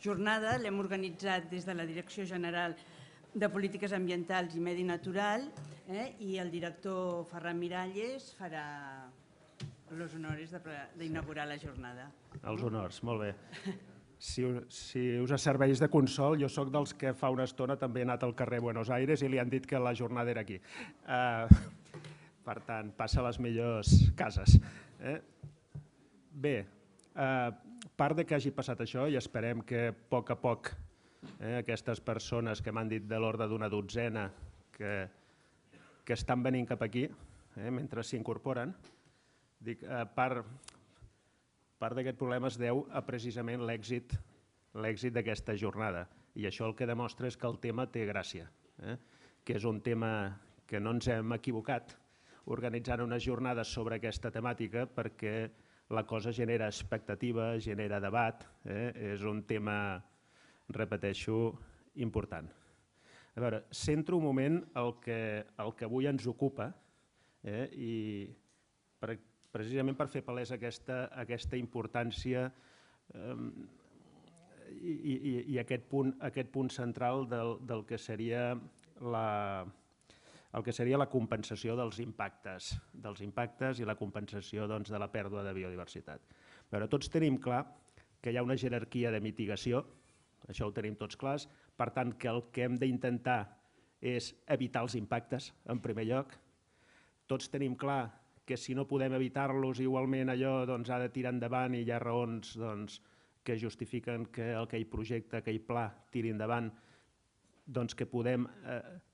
jornada l'hem organitzat des de la Direcció General de Polítiques Ambientals i Medi Natural i el director Ferran Miralles farà els honors d'inaugurar la jornada. Els honors, molt bé. Si us serveix de consol, jo sóc dels que fa una estona també he anat al carrer Buenos Aires i li han dit que la jornada era aquí. Per tant, passa a les millors cases. Bé, part de que hagi passat això i esperem que a poc aquestes persones que m'han dit de l'ordre d'una dotzena que estan venint cap aquí, mentre s'incorporen, part d'aquest problema es deu a precisament l'èxit d'aquesta jornada. I això el que demostra és que el tema té gràcia, que és un tema que no ens hem equivocat organitzant unes jornades sobre aquesta temàtica perquè la cosa genera expectativa, genera debat, és un tema, repeteixo, important. A veure, centro un moment el que avui ens ocupa i precisament per fer palès aquesta importància i aquest punt central del que seria la compensació dels impactes i la compensació de la pèrdua de biodiversitat. Tots tenim clar que hi ha una jerarquia de mitigació, això ho tenim tots clars, per tant que el que hem d'intentar és evitar els impactes en primer lloc. Tots tenim clar que si no podem evitar-los igualment allò ha de tirar endavant i hi ha raons que justifiquen que aquell projecte, aquell pla tiri endavant, que podem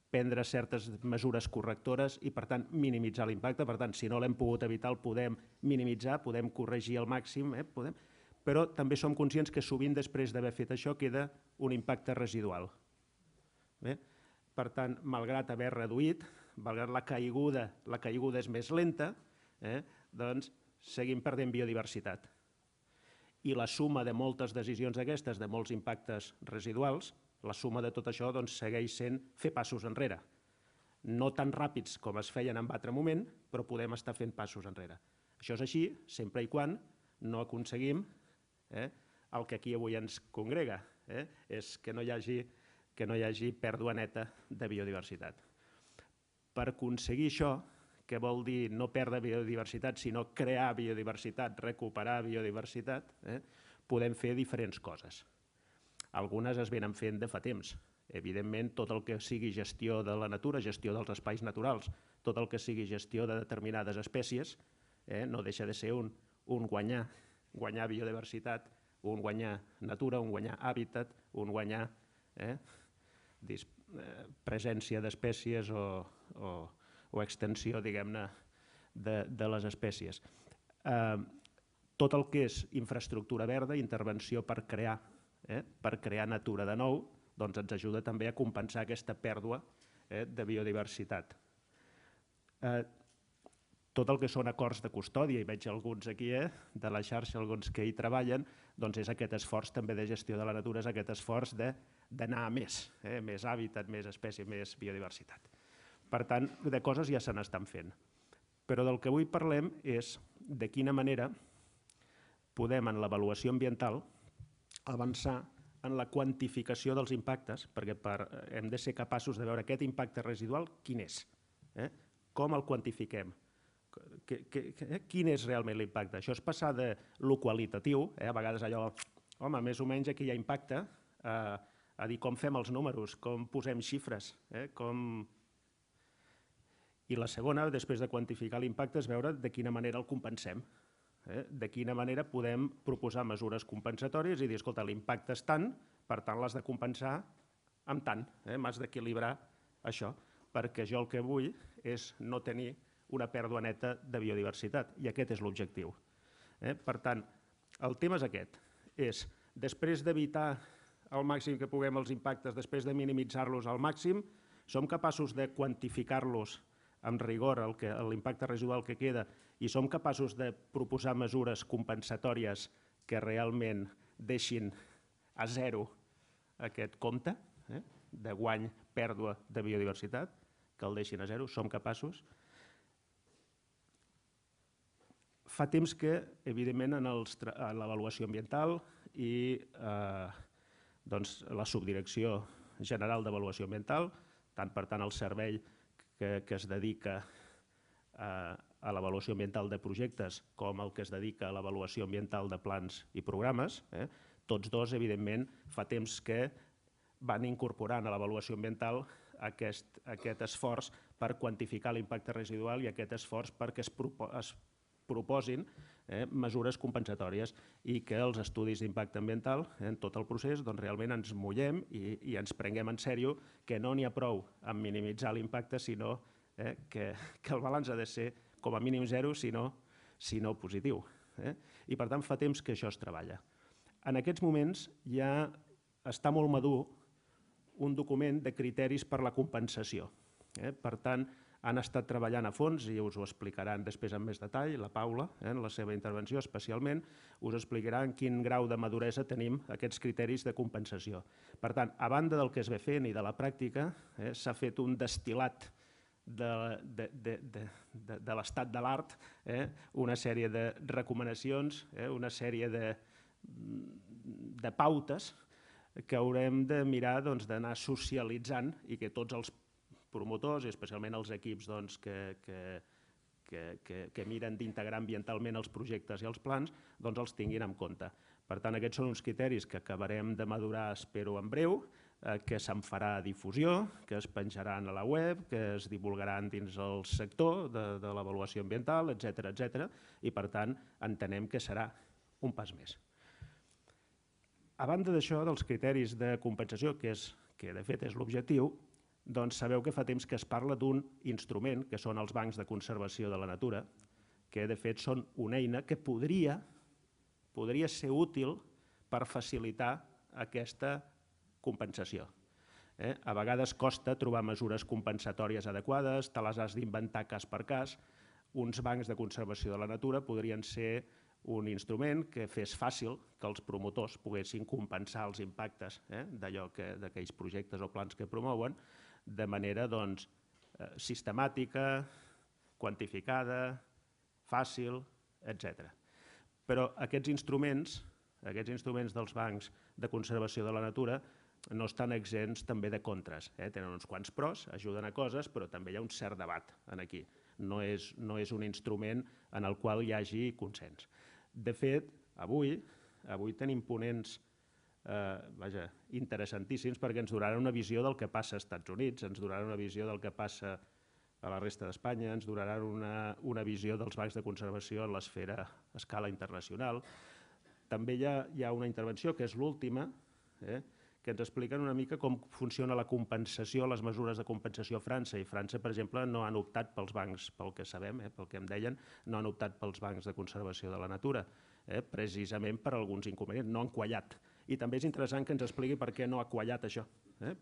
prendre certes mesures correctores i per tant minimitzar l'impacte. Per tant, si no l'hem pogut evitar el podem minimitzar, podem corregir al màxim, però també som conscients que sovint després d'haver fet això queda un impacte residual. Per tant, malgrat haver reduït, malgrat la caiguda és més lenta, doncs seguim perdent biodiversitat. I la suma de moltes decisions d'aquestes, de molts impactes residuals, la suma de tot això segueix sent fer passos enrere. No tan ràpids com es feien en altre moment, però podem estar fent passos enrere. Això és així sempre i quan no aconseguim el que aquí avui ens congrega, és que no hi hagi pèrdua neta de biodiversitat. Per aconseguir això, que vol dir no perdre biodiversitat, sinó crear biodiversitat, recuperar biodiversitat, podem fer diferents coses. Algunes es venen fent de fa temps. Evidentment, tot el que sigui gestió de la natura, gestió dels espais naturals, tot el que sigui gestió de determinades espècies, no deixa de ser un guanyar biodiversitat, un guanyar natura, un guanyar hàbitat, un guanyar presència d'espècies o extensió, diguem-ne, de les espècies. Tot el que és infraestructura verda, intervenció per crear natura de nou, doncs ens ajuda també a compensar aquesta pèrdua de biodiversitat. Tot el que són acords de custòdia, i veig alguns aquí de la xarxa, alguns que hi treballen, doncs és aquest esforç també de gestió de la natura, és aquest esforç d'anar a més hàbitat, més espècie, més biodiversitat. Per tant, de coses ja se n'estan fent. Però del que avui parlem és de quina manera podem, en l'avaluació ambiental, avançar en la quantificació dels impactes, perquè hem de ser capaços de veure aquest impacte residual, quin és, com el quantifiquem, quin és realment l'impacte. Això és passar de lo qualitatiu, a vegades allò, home, més o menys aquí hi ha impacte, a dir com fem els números, com posem xifres, I la segona, després de quantificar l'impacte, és veure de quina manera el compensem, de quina manera podem proposar mesures compensatòries i dir, escolta, l'impacte és tant, per tant l'has de compensar amb tant, m'has d'equilibrar això, perquè jo el que vull és no tenir una pèrdua neta de biodiversitat, i aquest és l'objectiu. Per tant, el tema és aquest, és després d'evitar al màxim que puguem els impactes, després de minimitzar-los al màxim, som capaços de quantificar-los amb rigor l'impacte residual que queda i som capaços de proposar mesures compensatòries que realment deixin a zero aquest compte de guany, pèrdua de biodiversitat, que el deixin a zero, som capaços. Fa temps que, evidentment, en l'avaluació ambiental i doncs, la Subdirecció General d'Avaluació Ambiental, tant per tant el servei que es dedica a l'avaluació ambiental de projectes com el que es dedica a l'avaluació ambiental de plans i programes. Tots dos, evidentment, fa temps que van incorporant a l'avaluació ambiental aquest esforç per quantificar l'impacte residual i aquest esforç perquè es proposin mesures compensatòries i que els estudis d'impacte ambiental en tot el procés realment ens mullem i ens prenguem en sèrio que no n'hi ha prou en minimitzar l'impacte, sinó que el balanç ha de ser com a mínim zero, sinó positiu. I per tant fa temps que això es treballa. En aquests moments ja està molt madur un document de criteris per la compensació. Per tant, han estat treballant a fons i us ho explicaran després en més detall, la Paula, en la seva intervenció especialment, us explicarà en quin grau de maduresa tenim aquests criteris de compensació. Per tant, a banda del que es ve fent i de la pràctica, s'ha fet un destil·lat de l'estat de l'art, una sèrie de recomanacions, una sèrie de pautes que haurem de mirar d'anar socialitzant i que tots els promotors, i especialment els equips que miren d'integrar ambientalment els projectes i els plans, els tinguin en compte. Per tant, aquests són uns criteris que acabarem de madurar, espero, en breu, que se'n farà difusió, que es penjaran a la web, que es divulgaran dins el sector de l'avaluació ambiental, etc. I, per tant, entenem que serà un pas més. A banda d'això, dels criteris de compensació, que de fet és l'objectiu, doncs sabeu que fa temps que es parla d'un instrument, que són els bancs de conservació de la natura, que de fet són una eina que podria ser útil per facilitar aquesta compensació. A vegades costa trobar mesures compensatòries adequades, te les has d'inventar cas per cas. Uns bancs de conservació de la natura podrien ser un instrument que fes fàcil que els promotors poguessin compensar els impactes d'aquells projectes o plans que promouen de manera sistemàtica, quantificada, fàcil, etc. Però aquests instruments dels bancs de conservació de la natura no estan exempts també de contres. Tenen uns quants pros, ajuden a coses, però també hi ha un cert debat aquí. No és un instrument en el qual hi hagi consens. De fet, avui tenim ponents interessantíssims perquè ens donaran una visió del que passa als Estats Units, ens donaran una visió del que passa a la resta d'Espanya, ens donaran una visió dels bancs de conservació en l'esfera a escala internacional. També hi ha una intervenció, que és l'última, que ens expliquen una mica com funciona la compensació, les mesures de compensació a França. I França, per exemple, no han optat pels bancs, pel que sabem, pel que em deien, no han optat pels bancs de conservació de la natura, precisament per alguns inconvenients, no han quallat. I també és interessant que ens expliqui per què no ha quallat això,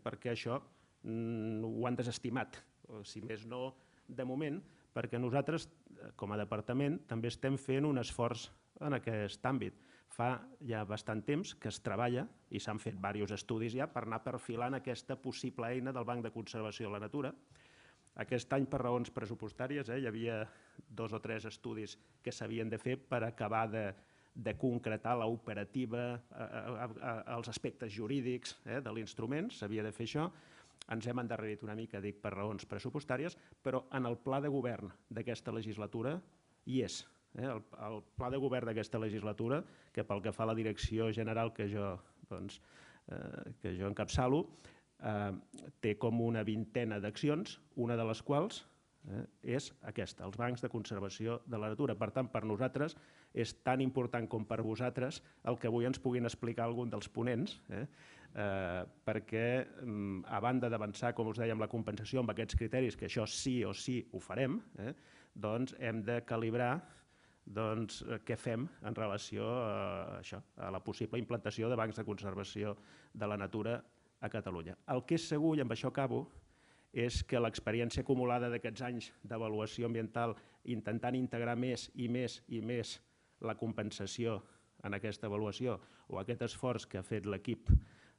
perquè això ho han desestimat, si més no de moment, perquè nosaltres, com a departament, també estem fent un esforç en aquest àmbit. Fa ja bastant temps que es treballa i s'han fet diversos estudis ja per anar perfilant aquesta possible eina del Banc de Conservació de la Natura. Aquest any, per raons pressupostàries, hi havia 2 o 3 estudis que s'havien de fer per acabar de concretar l'operativa, els aspectes jurídics de l'instrument, s'havia de fer això. Ens hem endarrerit una mica, dic, per raons pressupostàries, però en el pla de govern d'aquesta legislatura hi és. El pla de govern d'aquesta legislatura, que pel que fa a la direcció general que jo encapçalo, té com una vintena d'accions, una de les quals és aquesta, els bancs de conservació de la natura. Per tant, per nosaltres és tan important com per vosaltres el que avui ens puguin explicar algun dels ponents, perquè a banda d'avançar, com us deia, amb la compensació, amb aquests criteris, que això sí o sí ho farem, doncs hem de calibrar què fem en relació a la possible implantació de bancs de conservació de la natura a Catalunya. El que és segur, i amb això acabo, és que l'experiència acumulada d'aquests anys d'avaluació ambiental intentant integrar més i més i més la compensació en aquesta avaluació o aquest esforç que ha fet l'equip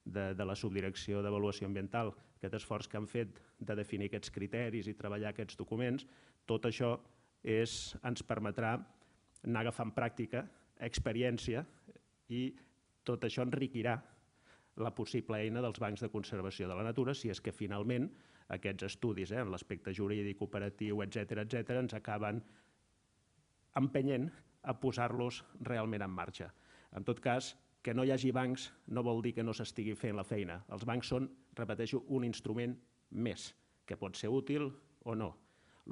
de la Subdirecció d'Avaluació Ambiental, aquest esforç que han fet de definir aquests criteris i treballar aquests documents, tot això ens permetrà anar agafant pràctica, experiència, i tot això enriquirà la possible eina dels bancs de conservació de la natura, si és que finalment aquests estudis en l'aspecte jurídic, operatiu, etc., ens acaben empenyent a posar-los realment en marxa. En tot cas, que no hi hagi bancs no vol dir que no s'estigui fent la feina. Els bancs són, repeteixo, un instrument més, que pot ser útil o no.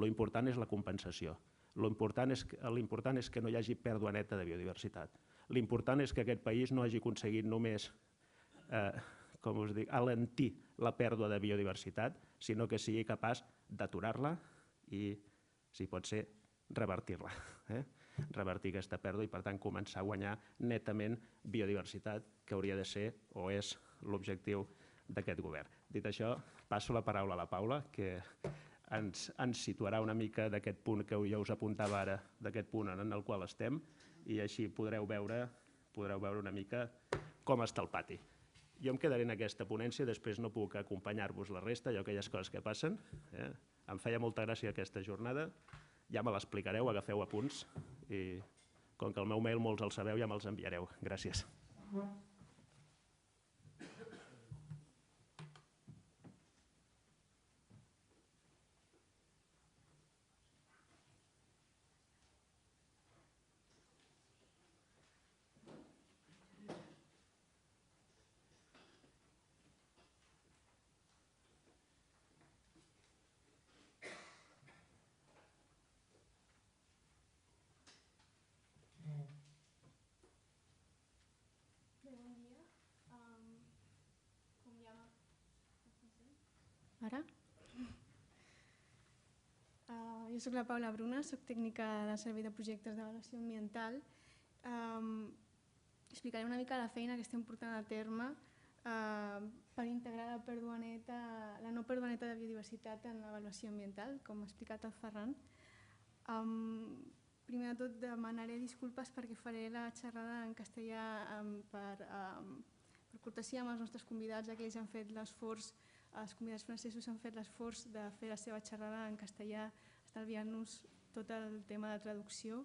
L'important és la compensació. L'important és que no hi hagi pèrdua neta de biodiversitat. L'important és que aquest país no hagi aconseguit només alentir la pèrdua de biodiversitat, sinó que sigui capaç d'aturar-la i, si pot ser, revertir-la. Revertir aquesta pèrdua i, per tant, començar a guanyar netament biodiversitat, que hauria de ser o és l'objectiu d'aquest govern. Dit això, passo la paraula a la Paula, que ens situarà una mica d'aquest punt que jo us apuntava ara, d'aquest punt en el qual estem, i així podreu veure una mica com està el pati. Jo em quedaré en aquesta ponència, després no puc acompanyar-vos la resta, hi ha aquelles coses que passen. Em feia molta gràcia aquesta jornada, ja me l'explicareu, agafeu apunts, i com que el meu mail molts el sabeu, ja me'ls enviareu. Gràcies. Ara? Jo soc la Paula Bruna, soc tècnica del Servei de Projectes d'Avaluació Ambiental. Explicaré una mica la feina que estem portant a terme per integrar la no pèrdua neta de biodiversitat en l'avaluació ambiental, com ha explicat el Ferran. Primer de tot demanaré disculpes perquè faré la xerrada en castellà per cortesia amb els nostres convidats, ja que ells han fet l'esforç, els convidats francesos han fet l'esforç de fer la seva xerrada en castellà, estalviant-nos tot el tema de traducció.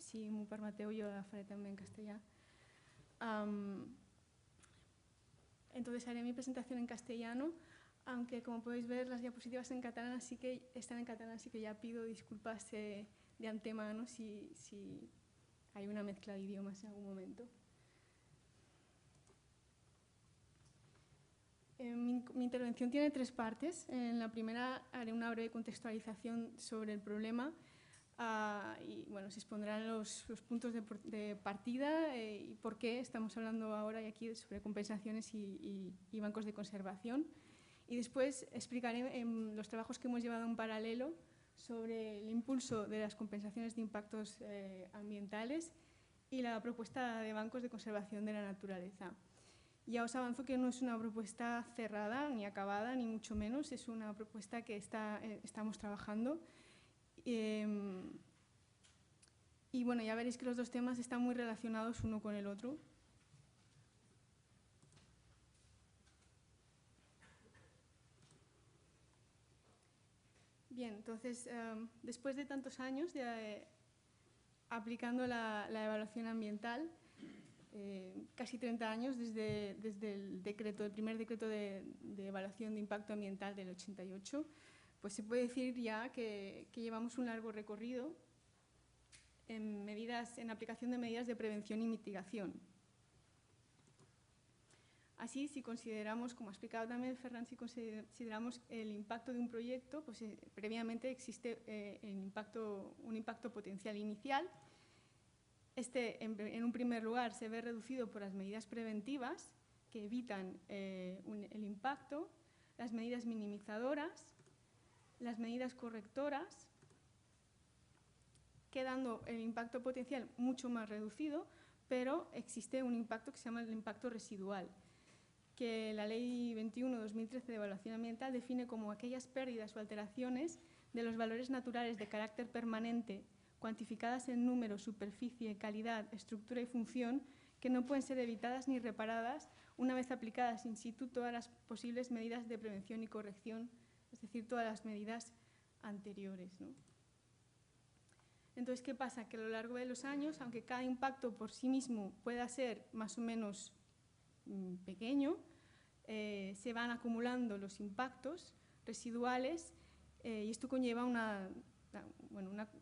Si m'ho permeteu, jo la faré també en castellà. Entonces haré mi presentación en castellano, aunque como podéis ver las diapositivas están en catalán, así que ya pido disculpas de antemano si hay una mezcla de idiomas en algún momento. Mi intervención tiene tres partes. En la primera haré una breve contextualización sobre el problema y se expondrán los puntos de partida y por qué estamos hablando ahora y aquí sobre compensaciones y bancos de conservación. Y después explicaré los trabajos que hemos llevado en paralelo sobre el impulso de las compensaciones de impactos ambientales y la propuesta de bancos de conservación de la naturaleza. Ya os avanzo que no es una propuesta cerrada ni acabada, ni mucho menos, es una propuesta que estamos trabajando. Y ya veréis que los dos temas están muy relacionados uno con el otro. Bien, entonces, después de tantos años aplicando la evaluación ambiental, casi 30 años desde el primer decreto de evaluación de impacto ambiental del 88, pues se puede decir ya que llevamos un largo recorrido en aplicación de medidas de prevención y mitigación. Así, si consideramos, como ha explicado también Ferran, si consideramos el impacto de un proyecto, pues previamente existe un impacto potencial inicial. En un primer lugar, se ve reducido por las medidas preventivas que evitan el impacto, las medidas minimizadoras, las medidas correctoras, quedando el impacto potencial mucho más reducido, pero existe un impacto que se llama el impacto residual, que la Ley 21/2013 de Evaluación Ambiental define como aquellas pérdidas o alteraciones de los valores naturales de carácter permanente cuantificadas en número, superficie, calidad, estructura y función, que no pueden ser evitadas ni reparadas una vez aplicadas in situ todas las posibles medidas de prevención y corrección, es decir, todas las medidas anteriores, ¿no? Entonces, ¿qué pasa? Que a lo largo de los años, aunque cada impacto por sí mismo pueda ser más o menos pequeño, se van acumulando los impactos residuales y esto conlleva una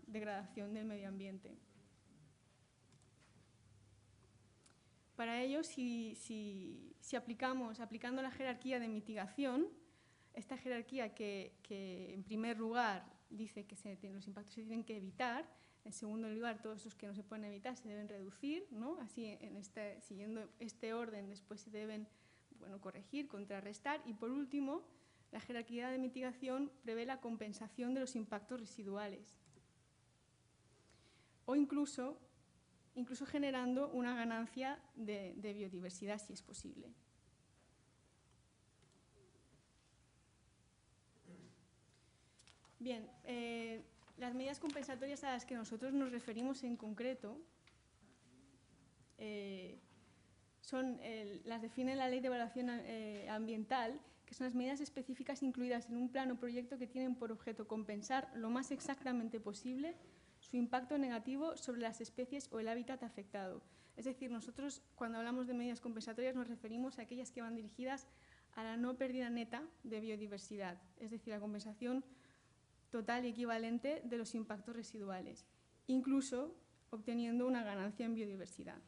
degradación del medio ambiente. Para ello, si aplicando la jerarquía de mitigación, esta jerarquía que en primer lugar dice que los impactos se tienen que evitar, en segundo lugar todos los que no se pueden evitar se deben reducir, ¿no? Así siguiendo este orden después se deben corregir, contrarrestar y por último la jerarquía de mitigación prevé la compensación de los impactos residuales o incluso generando una ganancia de biodiversidad si es posible. Bien, las medidas compensatorias a las que nosotros nos referimos en concreto las define la Ley de Evaluación Ambiental, que son las medidas específicas incluidas en un plano o proyecto que tienen por objeto compensar lo más exactamente posible su impacto negativo sobre las especies o el hábitat afectado. Es decir, nosotros cuando hablamos de medidas compensatorias nos referimos a aquellas que van dirigidas a la no pérdida neta de biodiversidad, es decir, la compensación total y equivalente de los impactos residuales, incluso obteniendo una ganancia en biodiversidad.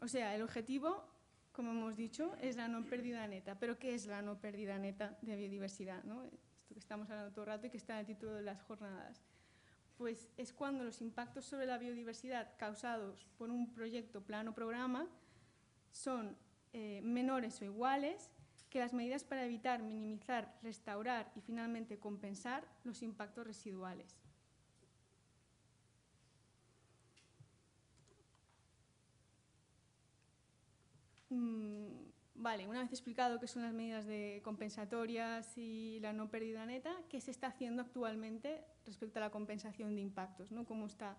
O sea, el objetivo, como hemos dicho, es la no pérdida neta. ¿Pero qué es la no pérdida neta de biodiversidad, ¿no? Esto que estamos hablando todo el rato y que está en el título de las jornadas. Pues es cuando los impactos sobre la biodiversidad causados por un proyecto, plan o programa son menores o iguales que las medidas para evitar, minimizar, restaurar y finalmente compensar los impactos residuales. Vale, una vez explicado qué son las medidas compensatorias y la no pérdida neta, ¿qué se está haciendo actualmente respecto a la compensación de impactos, ¿no? ¿Cómo está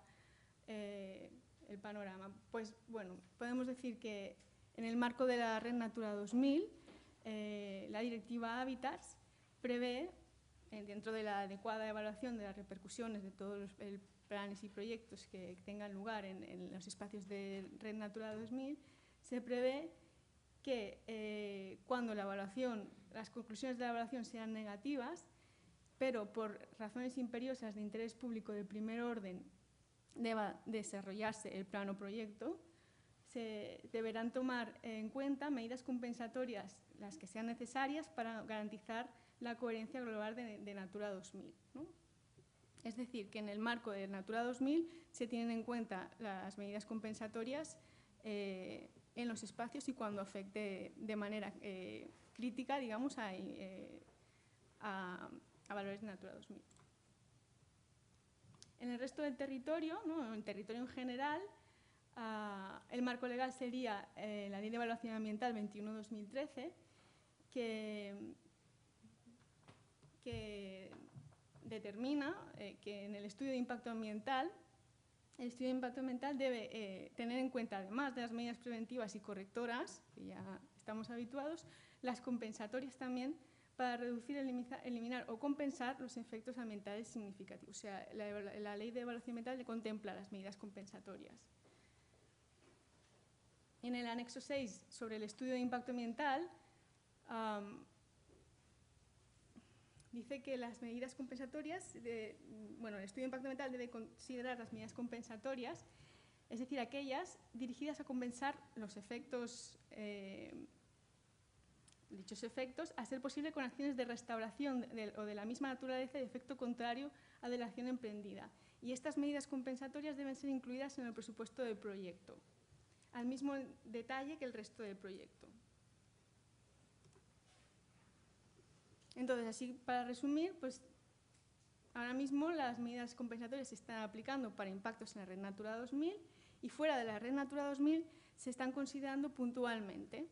el panorama? Pues bueno, podemos decir que en el marco de la Red Natura 2000, la Directiva Hábitats prevé, dentro de la adecuada evaluación de las repercusiones de todos los planes y proyectos que tengan lugar en los espacios de Red Natura 2000, se prevé que cuando las conclusiones de la evaluación sean negativas, pero por razones imperiosas de interés público de primer orden deba desarrollarse el plan o proyecto, se deberán tomar en cuenta medidas compensatorias, las que sean necesarias para garantizar la coherencia global de Natura 2000, ¿no? Es decir, que en el marco de Natura 2000 se tienen en cuenta las medidas compensatorias en los espacios y cuando afecte de manera crítica, digamos, a valores de Natura 2000. En el resto del territorio, ¿no? En el territorio en general, el marco legal sería la Ley de Evaluación Ambiental 21-2013, que determina que en el estudio de impacto ambiental, debe tener en cuenta, además de las medidas preventivas y correctoras, que ya estamos habituados, las compensatorias también para reducir, eliminar o compensar los efectos ambientales significativos. O sea, la Ley de Evaluación Ambiental contempla las medidas compensatorias. En el anexo 6 sobre el estudio de impacto ambiental, dice que las medidas compensatorias, el estudio de impacto ambiental debe considerar las medidas compensatorias, es decir, aquellas dirigidas a compensar los efectos, dichos efectos, a ser posible con acciones de restauración o de la misma naturaleza de efecto contrario a de la acción emprendida. Y estas medidas compensatorias deben ser incluidas en el presupuesto del proyecto, al mismo detalle que el resto del proyecto. Entonces, así para resumir, pues ahora mismo las medidas compensatorias se están aplicando para impactos en la Red Natura 2000 y fuera de la Red Natura 2000 se están considerando puntualmente.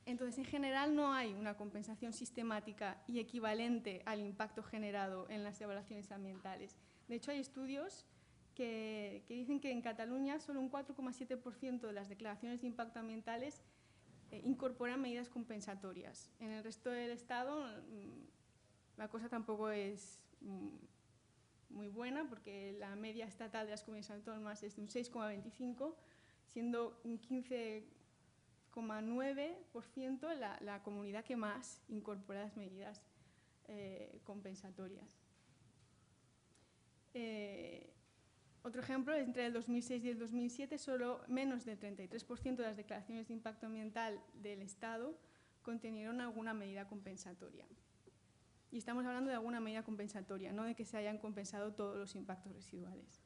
Entonces, en general no hay una compensación sistemática y equivalente al impacto generado en las evaluaciones ambientales. De hecho, hay estudios que dicen que en Cataluña solo un 4,7% de las declaraciones de impacto ambientales incorporan medidas compensatorias. En el resto del Estado la cosa tampoco es muy buena, porque la media estatal de las comunidades autónomas es de un 6,25%, siendo un 15,9% la comunidad que más incorpora las medidas compensatorias. Otro ejemplo, entre el 2006 y el 2007, solo menos del 33% de las declaraciones de impacto ambiental del Estado contenieron alguna medida compensatoria. Y estamos hablando de alguna medida compensatoria, no de que se hayan compensado todos los impactos residuales.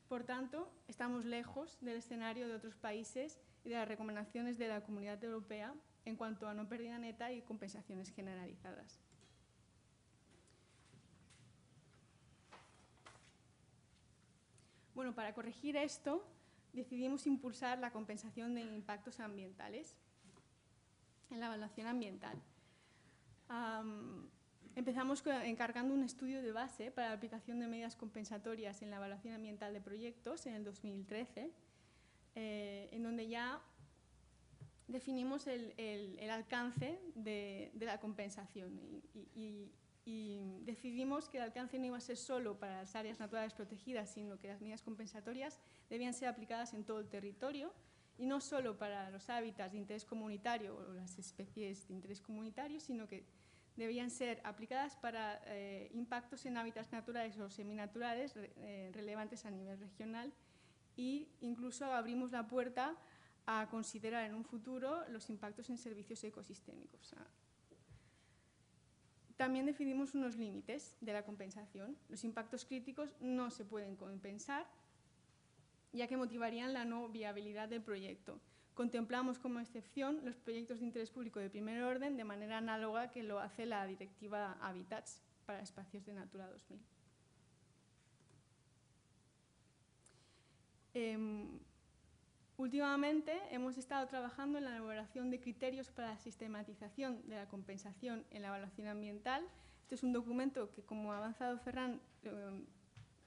Por tanto, estamos lejos del escenario de otros países y de las recomendaciones de la Comunidad Europea en cuanto a no pérdida neta y compensaciones generalizadas. Bueno, para corregir esto, decidimos impulsar la compensación de impactos ambientales en la evaluación ambiental. Empezamos encargando un estudio de base para la aplicación de medidas compensatorias en la evaluación ambiental de proyectos en el 2013, en donde ya definimos el alcance de la compensación y decidimos que el alcance no iba a ser solo para las áreas naturales protegidas, sino que las medidas compensatorias debían ser aplicadas en todo el territorio y no solo para los hábitats de interés comunitario o las especies de interés comunitario, sino que debían ser aplicadas para impactos en hábitats naturales o seminaturales relevantes a nivel regional, e incluso abrimos la puerta a considerar en un futuro los impactos en servicios ecosistémicos. También definimos unos límites de la compensación. Los impactos críticos no se pueden compensar, ya que motivarían la no viabilidad del proyecto. Contemplamos como excepción los proyectos de interés público de primer orden, de manera análoga que lo hace la Directiva Hábitats para espacios de Natura 2000. Últimamente hemos estado trabajando en la elaboración de criterios para la sistematización de la compensación en la evaluación ambiental. Este es un documento que, como ha avanzado Ferran,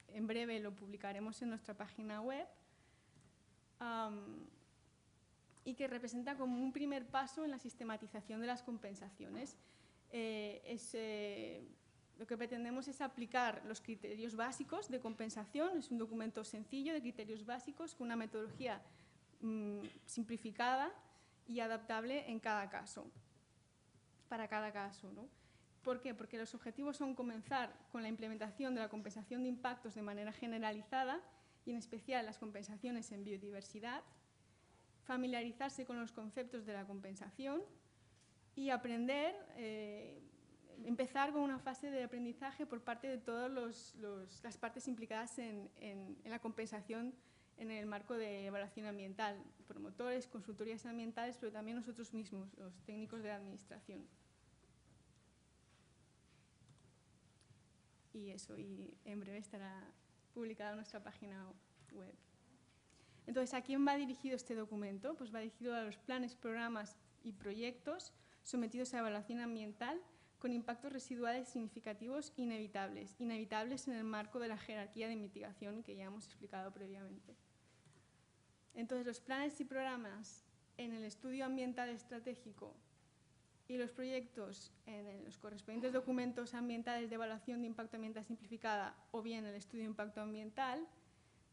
en breve lo publicaremos en nuestra página web, y que representa como un primer paso en la sistematización de las compensaciones. Lo que pretendemos es aplicar los criterios básicos de compensación. Es un documento sencillo de criterios básicos con una metodología simplificada y adaptable en cada caso, para cada caso, ¿no? ¿Por qué? Porque los objetivos son comenzar con la implementación de la compensación de impactos de manera generalizada y en especial las compensaciones en biodiversidad, familiarizarse con los conceptos de la compensación y aprender, empezar con una fase de aprendizaje por parte de todas las partes implicadas en la compensación en el marco de evaluación ambiental, promotores, consultorías ambientales, pero también nosotros mismos, los técnicos de la administración. Y eso, y en breve estará publicada en nuestra página web. Entonces, ¿a quién va dirigido este documento? Pues va dirigido a los planes, programas y proyectos sometidos a evaluación ambiental con impactos residuales significativos inevitables en el marco de la jerarquía de mitigación que ya hemos explicado previamente. Entonces, los planes y programas en el estudio ambiental estratégico y los proyectos en los correspondientes documentos ambientales de evaluación de impacto ambiental simplificada o bien el estudio de impacto ambiental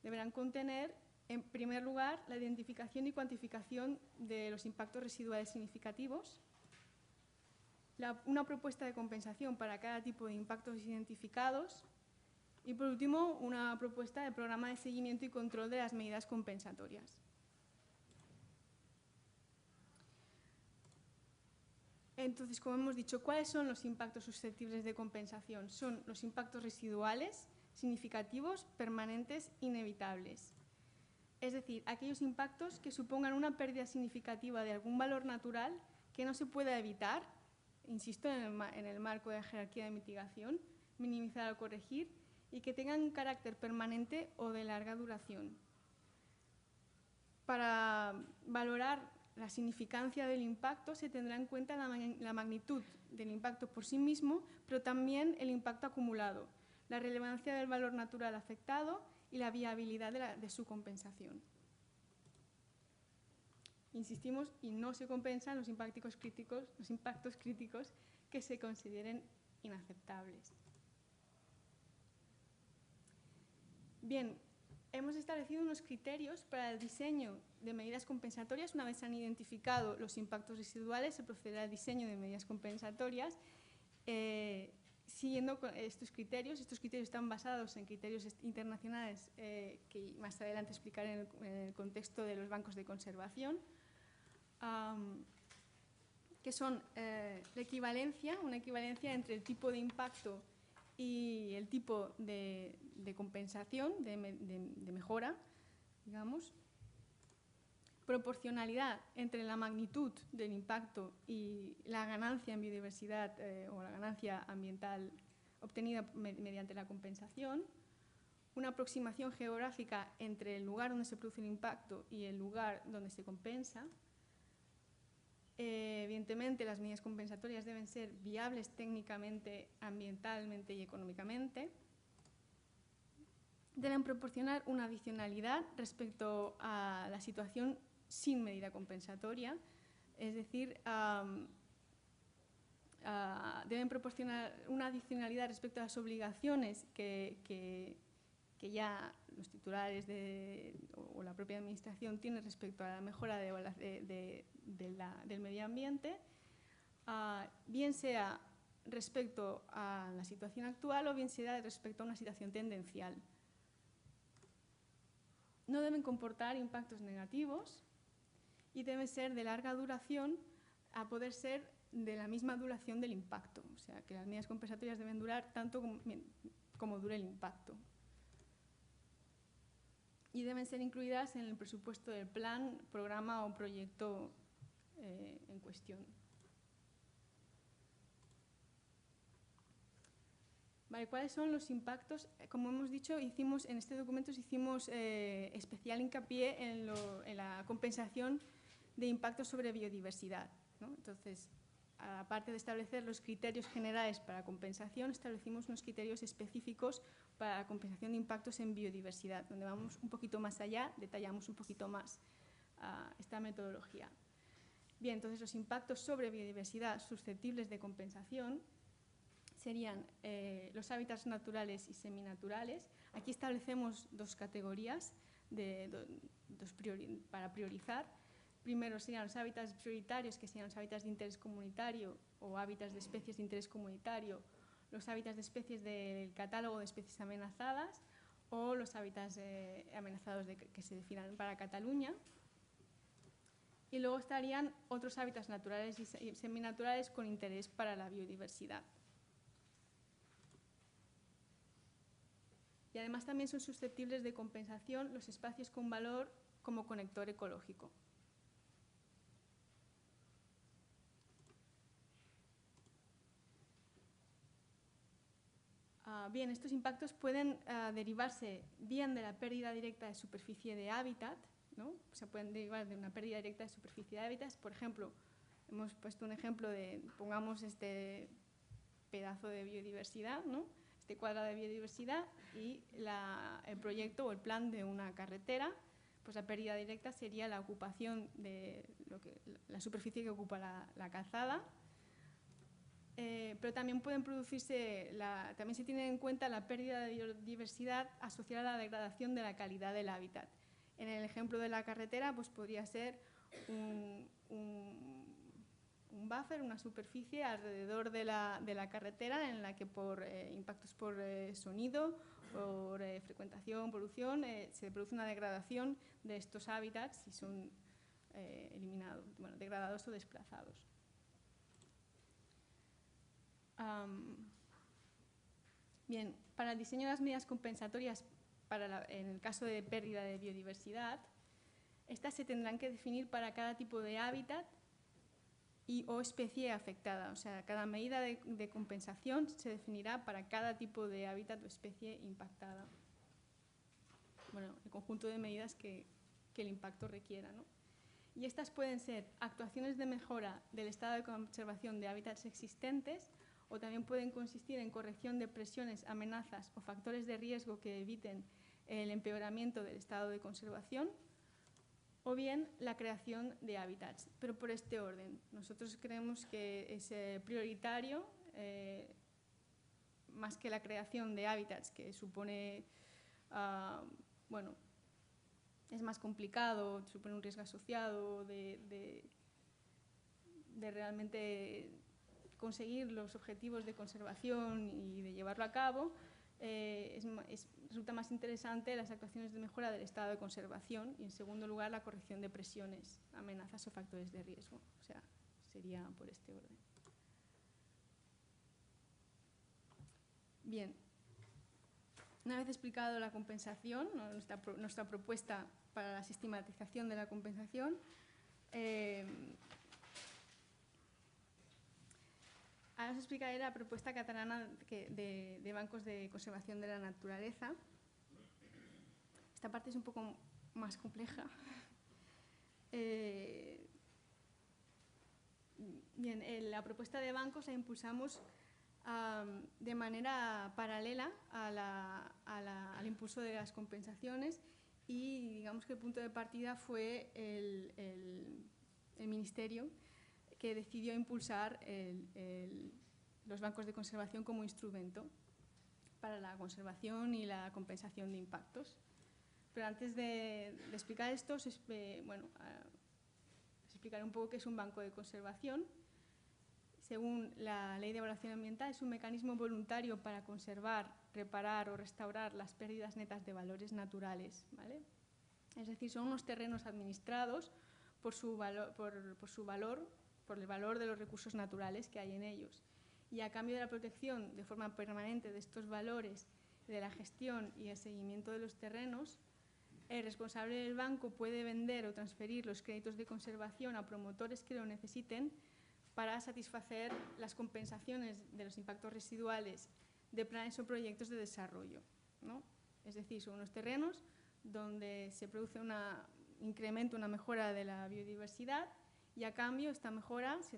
deberán contener, en primer lugar, la identificación y cuantificación de los impactos residuales significativos, una propuesta de compensación para cada tipo de impactos identificados y, por último, una propuesta de programa de seguimiento y control de las medidas compensatorias. Entonces, como hemos dicho, ¿cuáles son los impactos susceptibles de compensación? Son los impactos residuales, significativos, permanentes, inevitables. Es decir, aquellos impactos que supongan una pérdida significativa de algún valor natural que no se pueda evitar, insisto, en el marco de la jerarquía de mitigación, minimizar o corregir, y que tengan un carácter permanente o de larga duración. Para valorar la significancia del impacto se tendrá en cuenta la magnitud del impacto por sí mismo, pero también el impacto acumulado, la relevancia del valor natural afectado y la viabilidad de su compensación. Insistimos, y no se compensan los impactos críticos que se consideren inaceptables. Bien, hemos establecido unos criterios para el diseño de medidas compensatorias. Una vez se han identificado los impactos residuales, se procederá al diseño de medidas compensatorias. Siguiendo estos criterios están basados en criterios internacionales que más adelante explicaré en el contexto de los bancos de conservación, que son una equivalencia entre el tipo de impacto y el tipo de compensación, de mejora, digamos. Proporcionalidad entre la magnitud del impacto y la ganancia en biodiversidad o la ganancia ambiental obtenida mediante la compensación. Una aproximación geográfica entre el lugar donde se produce el impacto y el lugar donde se compensa. Evidentemente, las medidas compensatorias deben ser viables técnicamente, ambientalmente y económicamente. Deben proporcionar una adicionalidad respecto a la situación sin medida compensatoria, es decir, deben proporcionar una adicionalidad respecto a las obligaciones que ya los titulares o la propia administración tienen respecto a la mejora del medio ambiente, bien sea respecto a la situación actual o bien sea respecto a una situación tendencial. No deben comportar impactos negativos y deben ser de larga duración, a poder ser de la misma duración del impacto. O sea, que las medidas compensatorias deben durar tanto como dure el impacto. Y deben ser incluidas en el presupuesto del plan, programa o proyecto en cuestión. Vale, ¿cuáles son los impactos? Como hemos dicho, en este documento hicimos especial hincapié en la compensación de impactos sobre biodiversidad, ¿no? Entonces, aparte de establecer los criterios generales para compensación, establecimos unos criterios específicos para la compensación de impactos en biodiversidad, donde vamos un poquito más allá, detallamos un poquito más esta metodología. Bien, entonces los impactos sobre biodiversidad susceptibles de compensación serían los hábitats naturales y seminaturales. Aquí establecemos dos categorías para priorizar. Primero serían los hábitats prioritarios, que serían los hábitats de interés comunitario o hábitats de especies de interés comunitario, los hábitats de especies del catálogo de especies amenazadas o los hábitats amenazados que se definan para Cataluña. Y luego estarían otros hábitats naturales y seminaturales con interés para la biodiversidad. Y además también son susceptibles de compensación los espacios con valor como conector ecológico. Bien, estos impactos pueden derivarse bien de la pérdida directa de superficie de hábitat, ¿no? O sea, pueden derivar de una pérdida directa de superficie de hábitat. Por ejemplo, hemos puesto un ejemplo pongamos este pedazo de biodiversidad, ¿no? Este cuadrado de biodiversidad y el proyecto o el plan de una carretera. Pues la pérdida directa sería la ocupación de la superficie que ocupa la calzada. Pero también pueden producirse, también se tiene en cuenta la pérdida de biodiversidad asociada a la degradación de la calidad del hábitat. En el ejemplo de la carretera, pues podría ser un buffer, una superficie alrededor de la carretera en la que por impactos por sonido, por frecuentación, polución, se produce una degradación de estos hábitats y son degradados o desplazados. Bien, para el diseño de las medidas compensatorias en el caso de pérdida de biodiversidad, estas se tendrán que definir para cada tipo de hábitat o especie afectada. O sea, cada medida de compensación se definirá para cada tipo de hábitat o especie impactada. Bueno, el conjunto de medidas que el impacto requiera, ¿no? Y estas pueden ser actuaciones de mejora del estado de conservación de hábitats existentes, o también pueden consistir en corrección de presiones, amenazas o factores de riesgo que eviten el empeoramiento del estado de conservación, o bien la creación de hábitats, pero por este orden. Nosotros creemos que es prioritario, más que la creación de hábitats, que supone bueno, es más complicado, supone un riesgo asociado de realmente conseguir los objetivos de conservación y de llevarlo a cabo, resulta más interesante las actuaciones de mejora del estado de conservación y, en segundo lugar, la corrección de presiones, amenazas o factores de riesgo. O sea, sería por este orden. Bien. Una vez explicado la compensación, nuestra propuesta para la sistematización de la compensación, ahora os explicaré la propuesta catalana de bancos de conservación de la naturaleza. Esta parte es un poco más compleja. Bien, la propuesta de bancos la impulsamos de manera paralela al impulso de las compensaciones y digamos que el punto de partida fue el Ministerio, que decidió impulsar los bancos de conservación como instrumento para la conservación y la compensación de impactos. Pero antes de explicar esto, os explicaré un poco qué es un banco de conservación. Según la Ley de Evaluación Ambiental, es un mecanismo voluntario para conservar, reparar o restaurar las pérdidas netas de valores naturales, ¿vale? Es decir, son unos terrenos administrados por el valor de los recursos naturales que hay en ellos. Y a cambio de la protección de forma permanente de estos valores, de la gestión y el seguimiento de los terrenos, el responsable del banco puede vender o transferir los créditos de conservación a promotores que lo necesiten para satisfacer las compensaciones de los impactos residuales de planes o proyectos de desarrollo, ¿no? Es decir, son unos terrenos donde se produce un incremento, una mejora de la biodiversidad y a cambio esta mejora se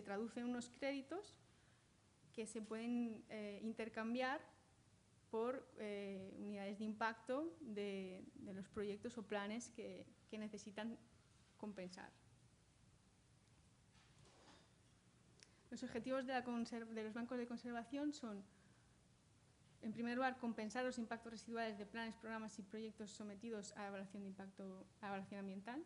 traduce en unos créditos que se pueden intercambiar por unidades de impacto de los proyectos o planes que necesitan compensar. Los objetivos de los bancos de conservación son, en primer lugar, compensar los impactos residuales de planes, programas y proyectos sometidos a evaluación de impacto, a evaluación ambiental,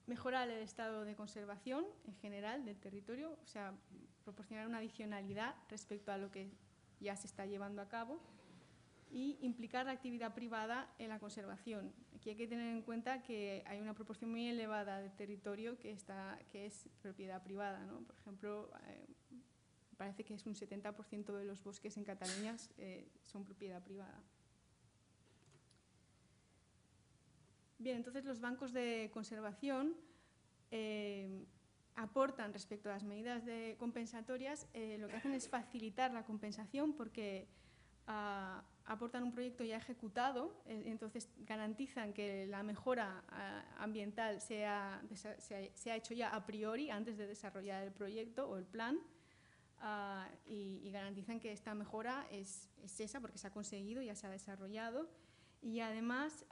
mejorar el estado de conservación en general del territorio, o sea, proporcionar una adicionalidad respecto a lo que ya se está llevando a cabo, y implicar la actividad privada en la conservación. Aquí hay que tener en cuenta que hay una proporción muy elevada de territorio que es propiedad privada, ¿no? Por ejemplo, parece que es un 70% de los bosques en Cataluña son propiedad privada. Bien, entonces los bancos de conservación aportan respecto a las medidas compensatorias, lo que hacen es facilitar la compensación porque aportan un proyecto ya ejecutado, entonces garantizan que la mejora ambiental se ha hecho ya a priori antes de desarrollar el proyecto o el plan, y garantizan que esta mejora es esa porque se ha conseguido, ya se ha desarrollado, y además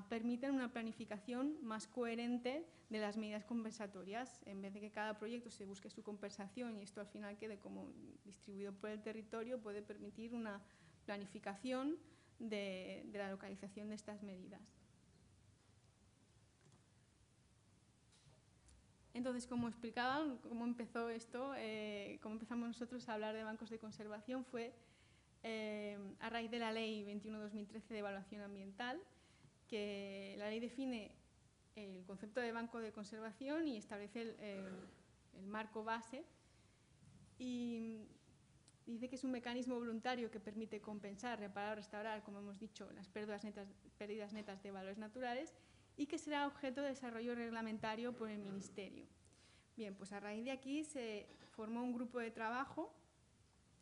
permiten una planificación más coherente de las medidas compensatorias. En vez de que cada proyecto se busque su compensación y esto al final quede como distribuido por el territorio, puede permitir una planificación de la localización de estas medidas. Entonces, como explicaba, cómo empezó esto, cómo empezamos nosotros a hablar de bancos de conservación fue a raíz de la Ley 21/2013 de Evaluación Ambiental, que la ley define el concepto de banco de conservación y establece el marco base y dice que es un mecanismo voluntario que permite compensar, reparar o restaurar, como hemos dicho, las pérdidas netas de valores naturales y que será objeto de desarrollo reglamentario por el Ministerio. Bien, pues a raíz de aquí se formó un grupo de trabajo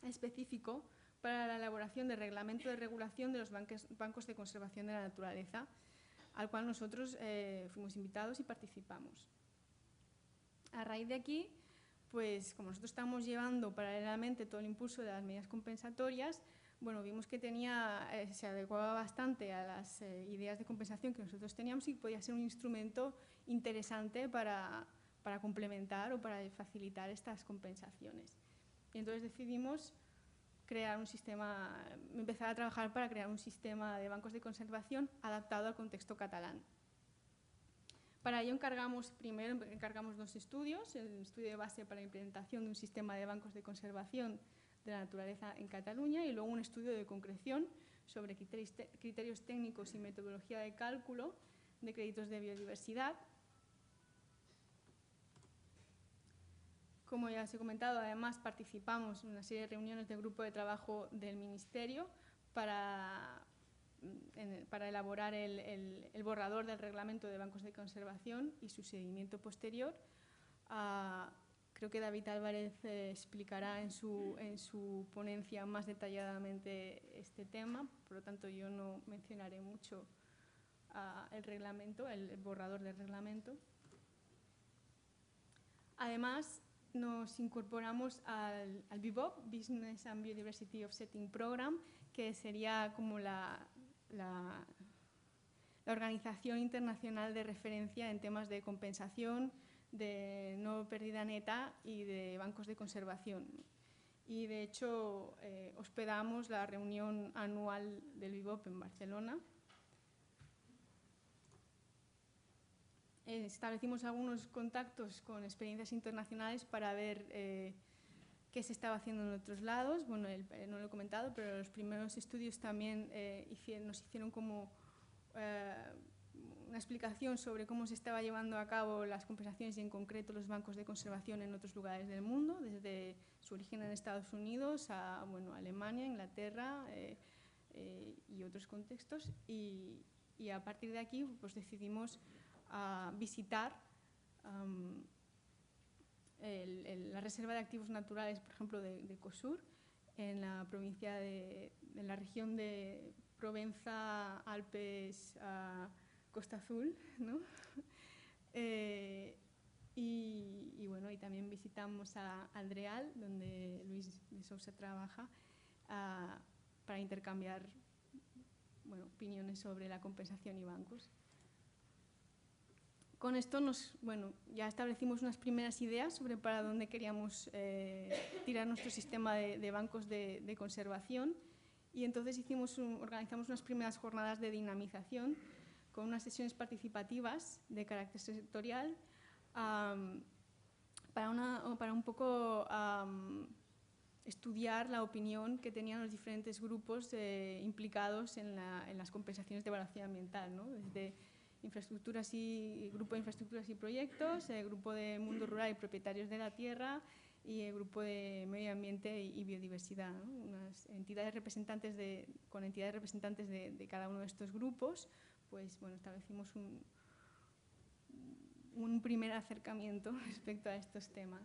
específico para la elaboración del reglamento de regulación de los bancos de conservación de la naturaleza, al cual nosotros fuimos invitados y participamos. A raíz de aquí, pues como nosotros estamos llevando paralelamente todo el impulso de las medidas compensatorias, bueno, vimos que se adecuaba bastante a las ideas de compensación que nosotros teníamos y podía ser un instrumento interesante para complementar o para facilitar estas compensaciones. Y entonces decidimos empezar a trabajar para crear un sistema de bancos de conservación adaptado al contexto catalán. Para ello primero encargamos 2 estudios, el estudio de base para la implementación de un sistema de bancos de conservación de la naturaleza en Cataluña y luego un estudio de concreción sobre criterios técnicos y metodología de cálculo de créditos de biodiversidad. Como ya os he comentado, además participamos en una serie de reuniones del grupo de trabajo del Ministerio para elaborar el borrador del reglamento de bancos de conservación y su seguimiento posterior. Creo que David Álvarez explicará en su ponencia más detalladamente este tema, por lo tanto yo no mencionaré mucho el reglamento, el borrador del reglamento. Además, nos incorporamos al BBOP, Business and Biodiversity Offsetting Program, que sería como la organización internacional de referencia en temas de compensación, de no pérdida neta y de bancos de conservación. Y de hecho hospedamos la reunión anual del BBOP en Barcelona. Establecimos algunos contactos con experiencias internacionales para ver qué se estaba haciendo en otros lados. Bueno, no lo he comentado, pero los primeros estudios también nos hicieron como una explicación sobre cómo se estaba llevando a cabo las compensaciones y en concreto los bancos de conservación en otros lugares del mundo, desde su origen en Estados Unidos a Alemania, Inglaterra y otros contextos. Y a partir de aquí pues decidimos visitar la Reserva de Activos Naturales, por ejemplo, de Cosur, en la provincia en la región de Provenza, Alpes, Costa Azul, ¿no? Y también visitamos a Aldreal, donde Luis de Sousa trabaja, para intercambiar opiniones sobre la compensación y bancos. Con esto ya establecimos unas primeras ideas sobre para dónde queríamos tirar nuestro sistema de bancos de conservación y entonces organizamos unas primeras jornadas de dinamización con unas sesiones participativas de carácter sectorial para un poco estudiar la opinión que tenían los diferentes grupos implicados en las compensaciones de evaluación ambiental, ¿no? Desde grupo de infraestructuras y proyectos, el grupo de mundo rural y propietarios de la tierra y el grupo de medio ambiente y biodiversidad, ¿no? Unas entidades representantes con entidades representantes de cada uno de estos grupos, pues establecimos un primer acercamiento respecto a estos temas.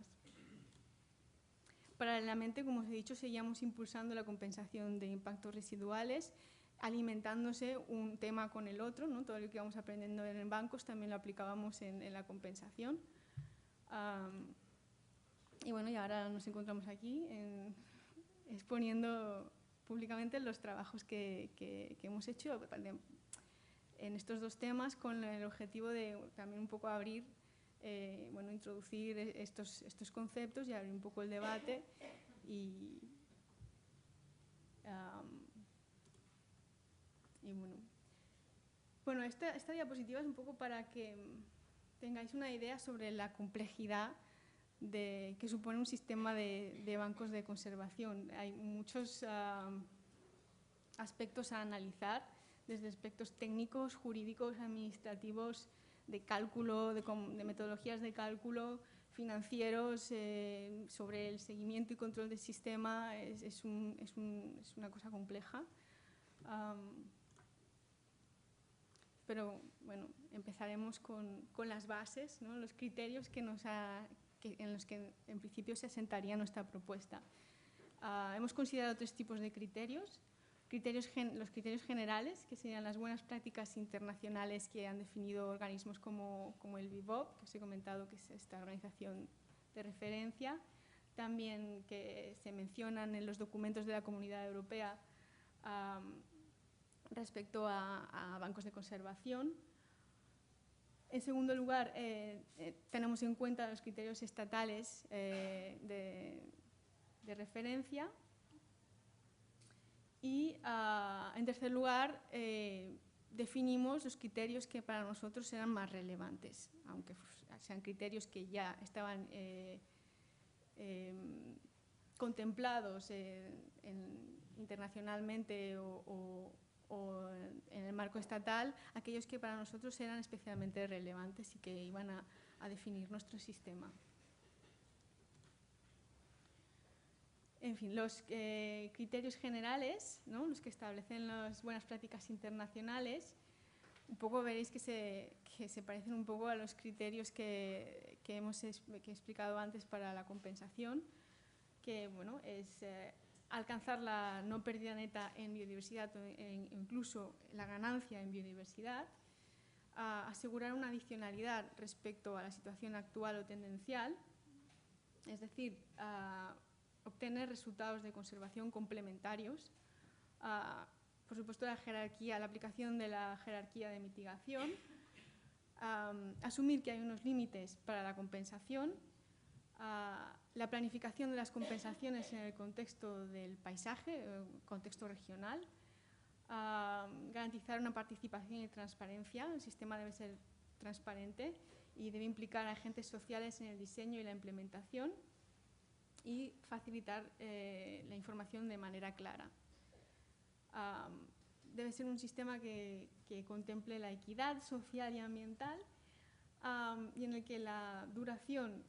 Paralelamente, como os he dicho, seguíamos impulsando la compensación de impactos residuales, alimentándose un tema con el otro, ¿no? Todo lo que íbamos aprendiendo en bancos también lo aplicábamos en la compensación. Y ahora nos encontramos aquí exponiendo públicamente los trabajos que hemos hecho en estos 2 temas con el objetivo de también un poco abrir, introducir estos conceptos y abrir un poco el debate esta diapositiva es un poco para que tengáis una idea sobre la complejidad que supone un sistema de bancos de conservación. Hay muchos aspectos a analizar, desde aspectos técnicos, jurídicos, administrativos, de cálculo, de metodologías de cálculo, financieros, sobre el seguimiento y control del sistema. Es una cosa compleja. Pero empezaremos con las bases, ¿no? Los criterios en los que en principio se asentaría nuestra propuesta. Hemos considerado 3 tipos de criterios. Los criterios generales, que serían las buenas prácticas internacionales que han definido organismos como el BBOP, que os he comentado que es esta organización de referencia, también que se mencionan en los documentos de la Comunidad Europea respecto a bancos de conservación. En segundo lugar, tenemos en cuenta los criterios estatales de referencia. Y, en tercer lugar, definimos los criterios que para nosotros eran más relevantes, aunque sean criterios que ya estaban contemplados internacionalmente o en el marco estatal, aquellos que para nosotros eran especialmente relevantes y que iban a definir nuestro sistema. En fin, los criterios generales, ¿no?, los que establecen las buenas prácticas internacionales, un poco veréis que se parecen un poco a los criterios que he explicado antes para la compensación, que bueno, es alcanzar la no pérdida neta en biodiversidad o incluso la ganancia en biodiversidad, asegurar una adicionalidad respecto a la situación actual o tendencial, es decir, obtener resultados de conservación complementarios, por supuesto la aplicación de la jerarquía de mitigación, asumir que hay unos límites para la compensación, la planificación de las compensaciones en el contexto del paisaje, contexto regional, garantizar una participación y transparencia. El sistema debe ser transparente y debe implicar a agentes sociales en el diseño y la implementación y facilitar la información de manera clara. Debe ser un sistema que contemple la equidad social y ambiental y en el que la duración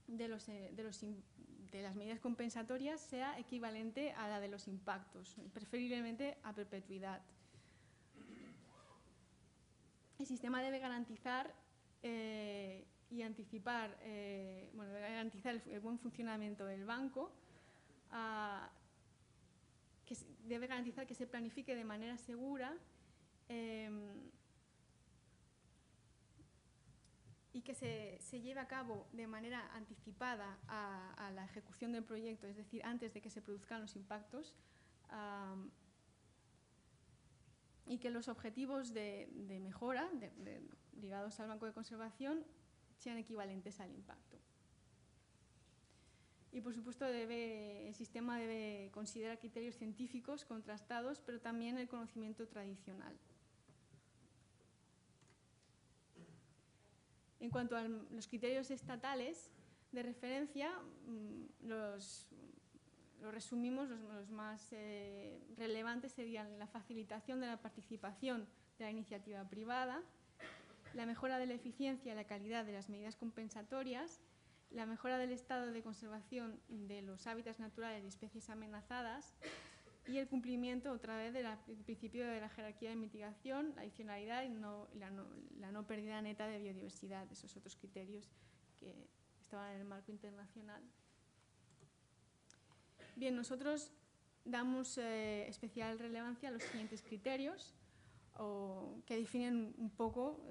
de las medidas compensatorias sea equivalente a la de los impactos, preferiblemente a perpetuidad. El sistema debe garantizar y anticipar, debe garantizar el buen funcionamiento del banco, debe garantizar que se planifique de manera segura y que se lleve a cabo de manera anticipada a la ejecución del proyecto, es decir, antes de que se produzcan los impactos, y que los objetivos de mejora ligados al banco de conservación sean equivalentes al impacto. Y por supuesto el sistema debe considerar criterios científicos contrastados, pero también el conocimiento tradicional. En cuanto a los criterios estatales de referencia, los resumimos, los más relevantes serían la facilitación de la participación de la iniciativa privada, la mejora de la eficiencia y la calidad de las medidas compensatorias, la mejora del estado de conservación de los hábitats naturales y especies amenazadas y el cumplimiento otra vez del principio de la jerarquía de mitigación, la adicionalidad y la no pérdida neta de biodiversidad, esos otros criterios que estaban en el marco internacional. Bien, nosotros damos especial relevancia a los siguientes criterios que definen un poco,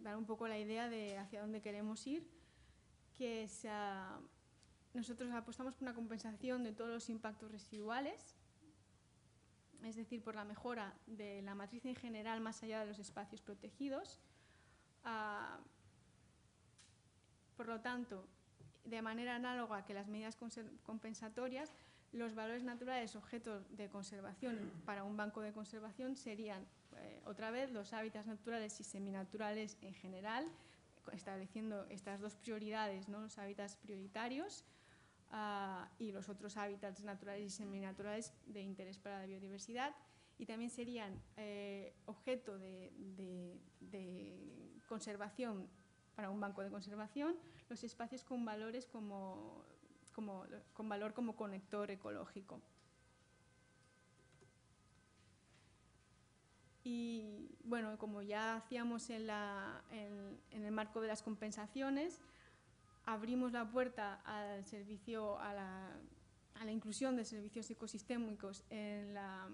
dan un poco la idea de hacia dónde queremos ir, que es, nosotros apostamos por una compensación de todos los impactos residuales, es decir, por la mejora de la matriz en general más allá de los espacios protegidos. Por lo tanto, de manera análoga que las medidas compensatorias, los valores naturales objeto de conservación para un banco de conservación serían, otra vez, los hábitats naturales y seminaturales en general, estableciendo estas dos prioridades, ¿no?, los hábitats prioritarios y los otros hábitats naturales y seminaturales de interés para la biodiversidad, y también serían objeto de conservación para un banco de conservación los espacios con valores con valor como conector ecológico. Y bueno, como ya hacíamos en el marco de las compensaciones, abrimos la puerta al servicio, a la inclusión de servicios ecosistémicos en la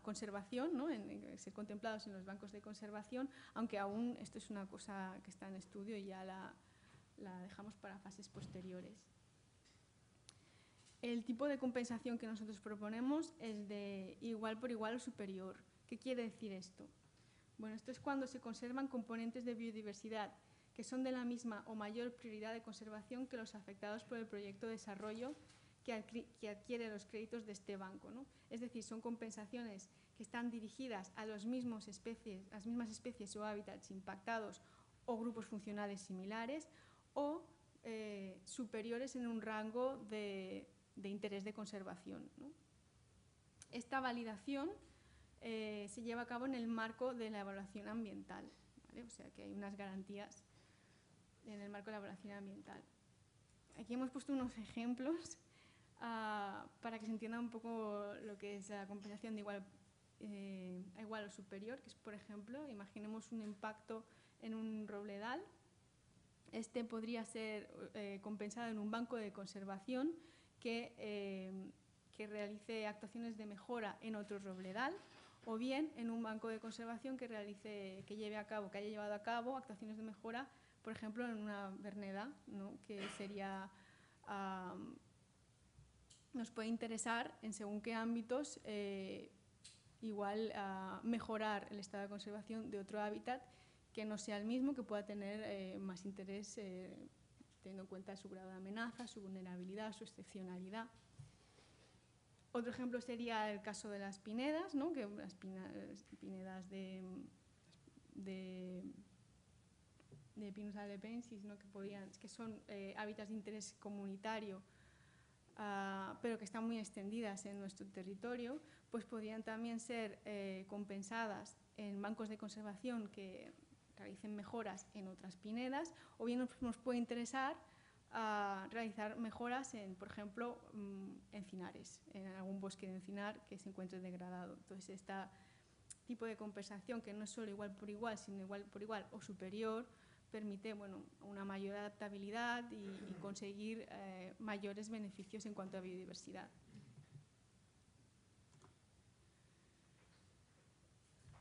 conservación, ¿no?, en ser contemplados en los bancos de conservación, aunque aún esto es una cosa que está en estudio y ya la dejamos para fases posteriores. El tipo de compensación que nosotros proponemos es de igual por igual o superior. ¿Qué quiere decir esto? Bueno, esto es cuando se conservan componentes de biodiversidad que son de la misma o mayor prioridad de conservación que los afectados por el proyecto de desarrollo que adquiere los créditos de este banco, ¿no? Es decir, son compensaciones que están dirigidas a las mismas especies o hábitats impactados o grupos funcionales similares o superiores en un rango de interés de conservación, ¿no? Esta validación se lleva a cabo en el marco de la evaluación ambiental, ¿vale? O sea que hay unas garantías en el marco de la evaluación ambiental. Aquí hemos puesto unos ejemplos para que se entienda un poco lo que es la compensación de igual a igual o superior, que es, por ejemplo, imaginemos un impacto en un robledal. Este podría ser compensado en un banco de conservación que realice actuaciones de mejora en otro robledal, o bien en un banco de conservación que haya llevado a cabo actuaciones de mejora, por ejemplo, en una verneda, ¿no? Que sería, nos puede interesar en según qué ámbitos igual mejorar el estado de conservación de otro hábitat que no sea el mismo, que pueda tener más interés teniendo en cuenta su grado de amenaza, su vulnerabilidad, su excepcionalidad. Otro ejemplo sería el caso de las pinedas, ¿no? Que las pinedas de Pinus aldepensis, ¿no? que son hábitats de interés comunitario, pero que están muy extendidas en nuestro territorio, pues podrían también ser compensadas en bancos de conservación que realicen mejoras en otras pinedas, o bien nos puede interesar realizar mejoras en, por ejemplo, encinares, en algún bosque de encinar que se encuentre degradado. Entonces, este tipo de compensación, que no es solo igual por igual, sino igual por igual o superior, permite, bueno, una mayor adaptabilidad y conseguir mayores beneficios en cuanto a biodiversidad.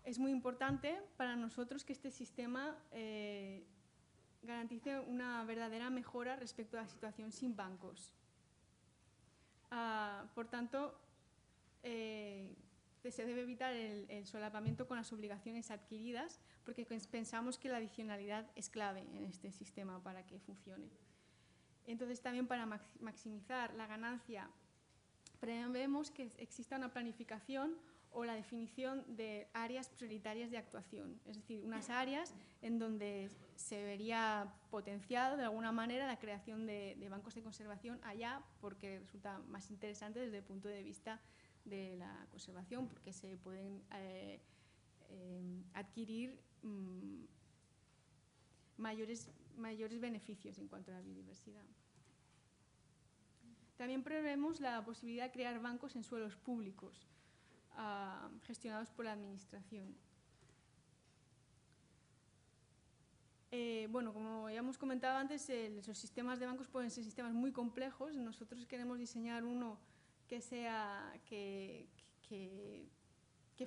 Es muy importante para nosotros que este sistema garantice una verdadera mejora respecto a la situación sin bancos. Por tanto, se debe evitar el solapamiento con las obligaciones adquiridas, porque pensamos que la adicionalidad es clave en este sistema para que funcione. Entonces, también para maximizar la ganancia, prevemos que exista una planificación o la definición de áreas prioritarias de actuación, es decir, unas áreas en donde se vería potenciado de alguna manera la creación de bancos de conservación allá, porque resulta más interesante desde el punto de vista de la conservación, porque se pueden adquirir mayores beneficios en cuanto a la biodiversidad. También prevemos la posibilidad de crear bancos en suelos públicos gestionados por la Administración. Bueno, como ya hemos comentado antes, los sistemas de bancos pueden ser sistemas muy complejos. Nosotros queremos diseñar uno que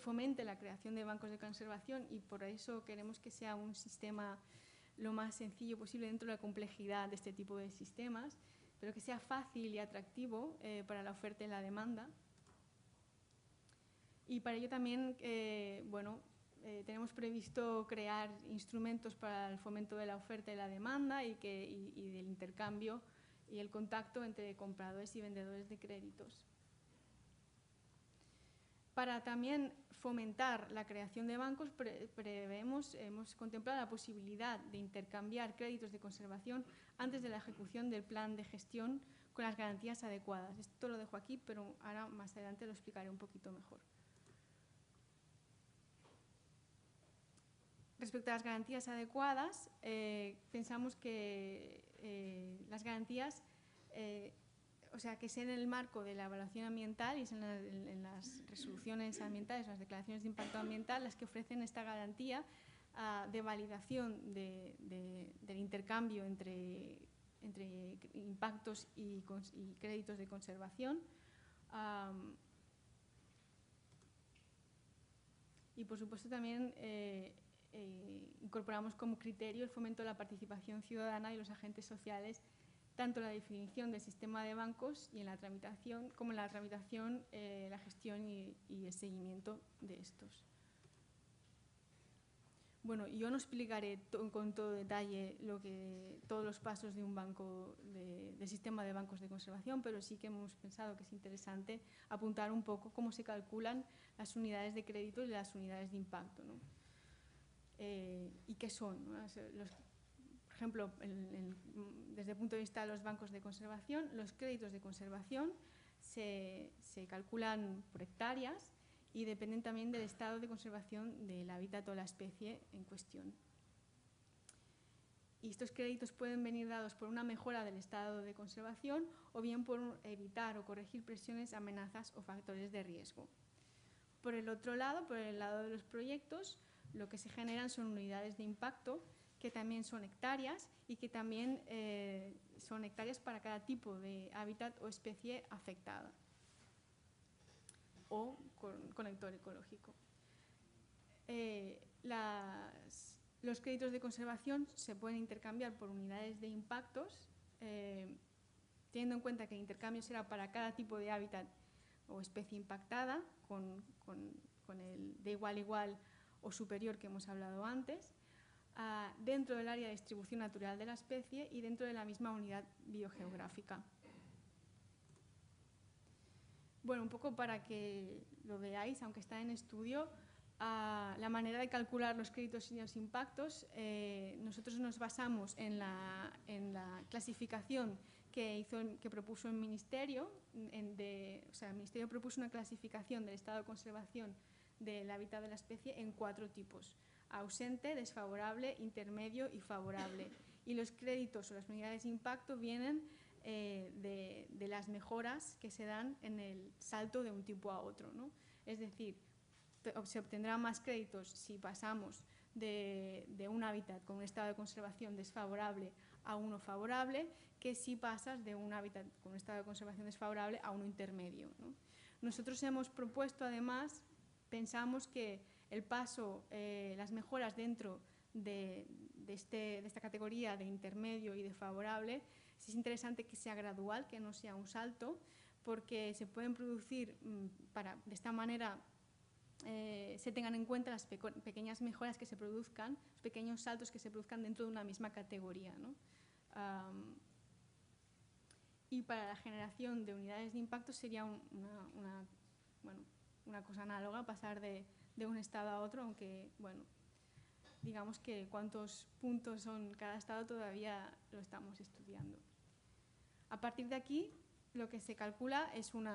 fomente la creación de bancos de conservación, y por eso queremos que sea un sistema lo más sencillo posible dentro de la complejidad de este tipo de sistemas, pero que sea fácil y atractivo para la oferta y la demanda. Y para ello también, tenemos previsto crear instrumentos para el fomento de la oferta y la demanda y del intercambio y el contacto entre compradores y vendedores de créditos. Para también fomentar la creación de bancos, hemos contemplado la posibilidad de intercambiar créditos de conservación antes de la ejecución del plan de gestión con las garantías adecuadas. Esto lo dejo aquí, pero ahora más adelante lo explicaré un poquito mejor. Respecto a las garantías adecuadas, pensamos que las garantías, que sea en el marco de la evaluación ambiental y en las resoluciones ambientales, las declaraciones de impacto ambiental, las que ofrecen esta garantía de validación del intercambio entre impactos y créditos de conservación. Y por supuesto también incorporamos como criterio el fomento de la participación ciudadana de los agentes sociales, tanto en la definición del sistema de bancos y en la tramitación, como en la tramitación, la gestión y el seguimiento de estos. Bueno, yo no explicaré con todo detalle todos los pasos de un banco, del sistema de bancos de conservación, pero sí que hemos pensado que es interesante apuntar un poco cómo se calculan las unidades de crédito y las unidades de impacto, ¿no? Y qué son, ¿no? Por ejemplo, desde el punto de vista de los bancos de conservación, los créditos de conservación se calculan por hectáreas y dependen también del estado de conservación del hábitat o la especie en cuestión. Y estos créditos pueden venir dados por una mejora del estado de conservación o bien por evitar o corregir presiones, amenazas o factores de riesgo. Por el otro lado, por el lado de los proyectos, lo que se generan son unidades de impacto, que también son hectáreas y que también son hectáreas para cada tipo de hábitat o especie afectada o conector ecológico. Los créditos de conservación se pueden intercambiar por unidades de impactos, teniendo en cuenta que el intercambio será para cada tipo de hábitat o especie impactada, con el de igual a igual o superior que hemos hablado antes, dentro del área de distribución natural de la especie y dentro de la misma unidad biogeográfica. Bueno, un poco para que lo veáis, aunque está en estudio, la manera de calcular los créditos y los impactos, nosotros nos basamos en la clasificación que propuso el Ministerio. El Ministerio propuso una clasificación del estado de conservación del hábitat de la especie en 4 tipos: ausente, desfavorable, intermedio y favorable. Y los créditos o las unidades de impacto vienen de las mejoras que se dan en el salto de un tipo a otro, ¿no? Es decir, se obtendrán más créditos si pasamos de un hábitat con un estado de conservación desfavorable a uno favorable, que si pasas de un hábitat con un estado de conservación desfavorable a uno intermedio, ¿no? Nosotros hemos propuesto, además, pensamos que el paso, las mejoras dentro de esta categoría de intermedio y de favorable, es interesante que sea gradual, que no sea un salto, porque se pueden producir, de esta manera se tengan en cuenta las pequeñas mejoras que se produzcan, los pequeños saltos que se produzcan dentro de una misma categoría, ¿no? Y para la generación de unidades de impacto sería una cosa análoga, pasar de un estado a otro, aunque, bueno, digamos que cuántos puntos son cada estado todavía lo estamos estudiando. A partir de aquí, lo que se calcula es un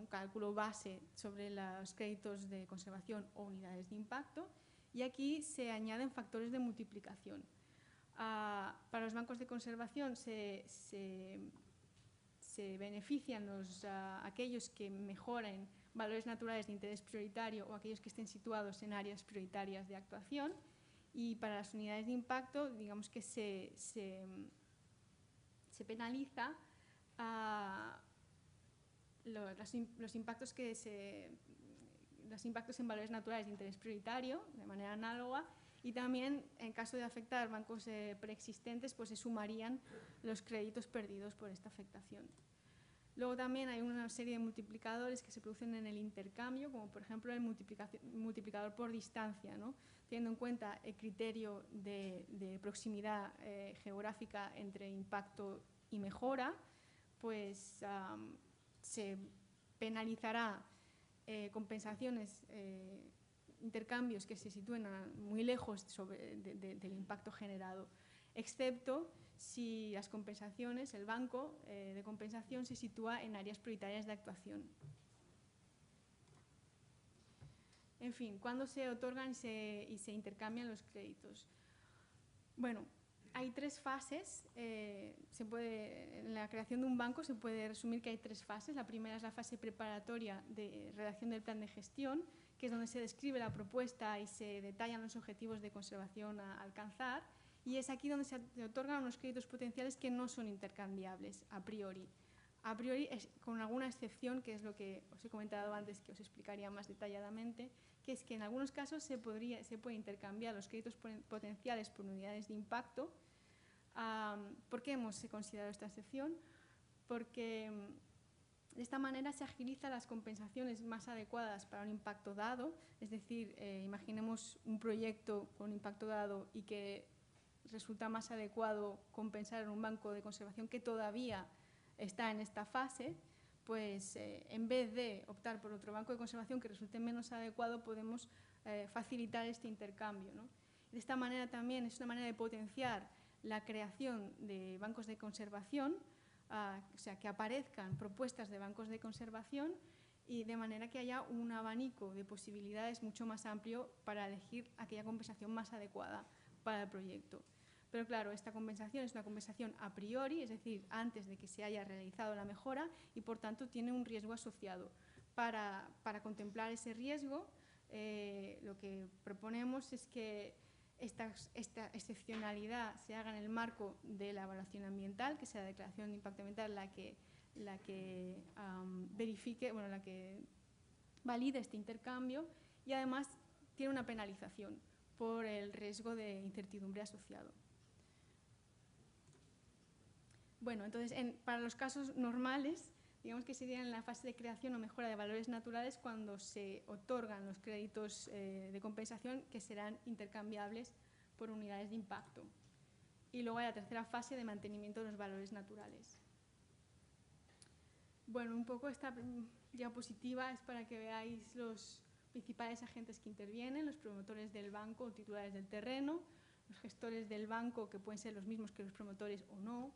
cálculo base sobre los créditos de conservación o unidades de impacto, y aquí se añaden factores de multiplicación. Para los bancos de conservación se benefician aquellos que mejoren valores naturales de interés prioritario o aquellos que estén situados en áreas prioritarias de actuación, y para las unidades de impacto, digamos que se penaliza los impactos en valores naturales de interés prioritario de manera análoga, y también en caso de afectar bancos preexistentes, pues se sumarían los créditos perdidos por esta afectación. Luego también hay una serie de multiplicadores que se producen en el intercambio, como por ejemplo el multiplicador por distancia, ¿no? Teniendo en cuenta el criterio de proximidad geográfica entre impacto y mejora, pues se penalizará compensaciones, intercambios que se sitúen muy lejos del impacto generado, excepto si las compensaciones, el banco de compensación se sitúa en áreas prioritarias de actuación. En fin, ¿cuándo se otorgan y se intercambian los créditos? Bueno, hay 3 fases. En la creación de un banco se puede resumir que hay 3 fases. La primera es la fase preparatoria de redacción del plan de gestión, que es donde se describe la propuesta y se detallan los objetivos de conservación a alcanzar, y es aquí donde se otorgan unos créditos potenciales que no son intercambiables a priori. A priori, con alguna excepción, que es lo que os he comentado antes, que os explicaría más detalladamente, que es que en algunos casos se puede intercambiar los créditos potenciales por unidades de impacto. ¿Por qué hemos considerado esta excepción? Porque De esta manera se agilizan las compensaciones más adecuadas para un impacto dado, es decir, imaginemos un proyecto con un impacto dado y que resulta más adecuado compensar en un banco de conservación que todavía está en esta fase, pues en vez de optar por otro banco de conservación que resulte menos adecuado, podemos facilitar este intercambio, ¿no? De esta manera también es una manera de potenciar la creación de bancos de conservación, o sea, que aparezcan propuestas de bancos de conservación y de manera que haya un abanico de posibilidades mucho más amplio para elegir aquella compensación más adecuada para el proyecto. Pero claro, esta compensación es una compensación a priori, es decir, antes de que se haya realizado la mejora y por tanto tiene un riesgo asociado. Para contemplar ese riesgo, lo que proponemos es que esta excepcionalidad se haga en el marco de la evaluación ambiental, que sea la declaración de impacto ambiental la que verifique, bueno, la que valide este intercambio, y además tiene una penalización por el riesgo de incertidumbre asociado. Bueno, entonces, para los casos normales, digamos que sería en la fase de creación o mejora de valores naturales cuando se otorgan los créditos de compensación que serán intercambiables por unidades de impacto. Y luego hay la tercera fase de mantenimiento de los valores naturales. Bueno, un poco esta diapositiva es para que veáis los principales agentes que intervienen, los promotores del banco o titulares del terreno, los gestores del banco, que pueden ser los mismos que los promotores o no,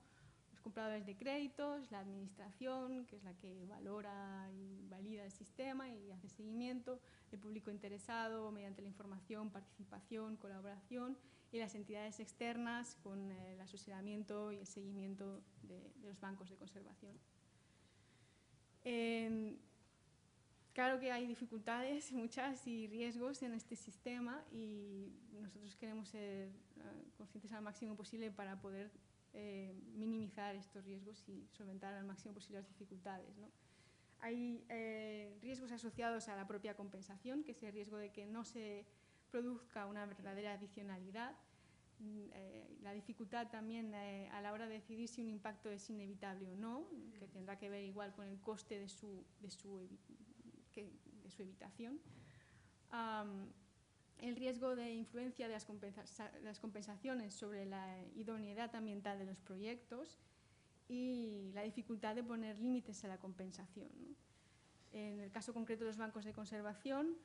los compradores de créditos, la administración, que es la que valora y valida el sistema y hace seguimiento, el público interesado mediante la información, participación, colaboración, y las entidades externas con el asesoramiento y el seguimiento de los bancos de conservación. Claro que hay dificultades, muchas, y riesgos en este sistema, y nosotros queremos ser conscientes al máximo posible para poder minimizar estos riesgos y solventar al máximo posible las dificultades, ¿no? Hay riesgos asociados a la propia compensación, que es el riesgo de que no se produzca una verdadera adicionalidad. La dificultad también a la hora de decidir si un impacto es inevitable o no, que tendrá que ver igual con el coste de su evitación. El riesgo de influencia de las compensaciones sobre la idoneidad ambiental de los proyectos y la dificultad de poner límites a la compensación, ¿no? En el caso concreto de los bancos de conservación,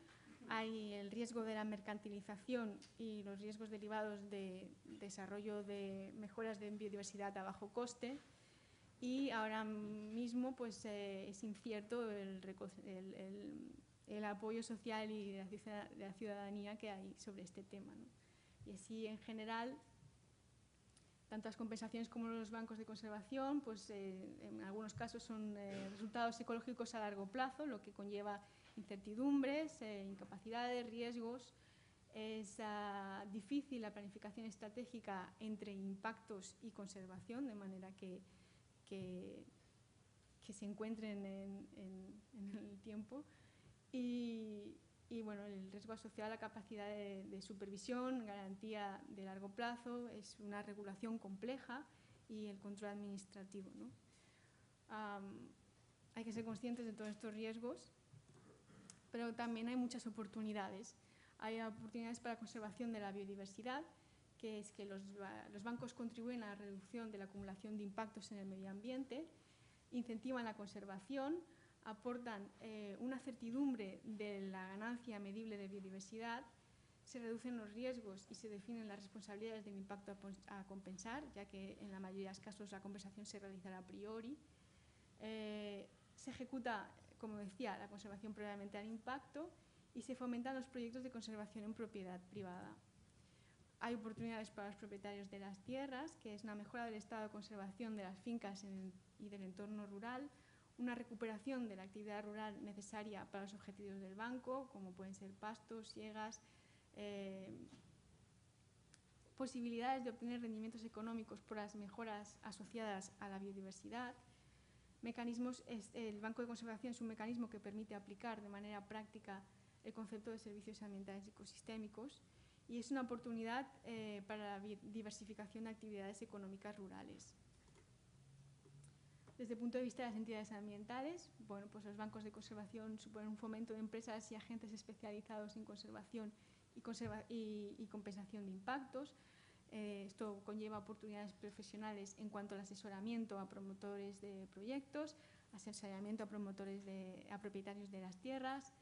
hay el riesgo de la mercantilización y los riesgos derivados de desarrollo de mejoras de biodiversidad a bajo coste, y ahora mismo pues, es incierto el apoyo social y de la ciudadanía que hay sobre este tema, ¿no? Y así, en general, tanto las compensaciones como los bancos de conservación, pues, en algunos casos son resultados ecológicos a largo plazo, lo que conlleva incertidumbres, incapacidades, riesgos. Es difícil la planificación estratégica entre impactos y conservación, de manera que se encuentren en el tiempo. Y bueno, el riesgo asociado a la capacidad de supervisión, garantía de largo plazo, es una regulación compleja y el control administrativo, ¿no? Hay que ser conscientes de todos estos riesgos, pero también hay muchas oportunidades. Hay oportunidades para la conservación de la biodiversidad, que es que los bancos contribuyen a la reducción de la acumulación de impactos en el medio ambiente, incentivan la conservación, aportan una certidumbre de la ganancia medible de biodiversidad, se reducen los riesgos y se definen las responsabilidades del impacto a compensar, ya que en la mayoría de los casos la compensación se realizará a priori. Se ejecuta, como decía, la conservación previamente al impacto y se fomentan los proyectos de conservación en propiedad privada. Hay oportunidades para los propietarios de las tierras, que es una mejora del estado de conservación de las fincas y del entorno rural, una recuperación de la actividad rural necesaria para los objetivos del banco, como pueden ser pastos, siegas, posibilidades de obtener rendimientos económicos por las mejoras asociadas a la biodiversidad. El Banco de Conservación es un mecanismo que permite aplicar de manera práctica el concepto de servicios ambientales y ecosistémicos, y es una oportunidad para la diversificación de actividades económicas rurales. Desde el punto de vista de las entidades ambientales, bueno, pues los bancos de conservación suponen un fomento de empresas y agentes especializados en conservación y compensación de impactos. Esto conlleva oportunidades profesionales en cuanto al asesoramiento a promotores de proyectos, asesoramiento a propietarios de las tierras,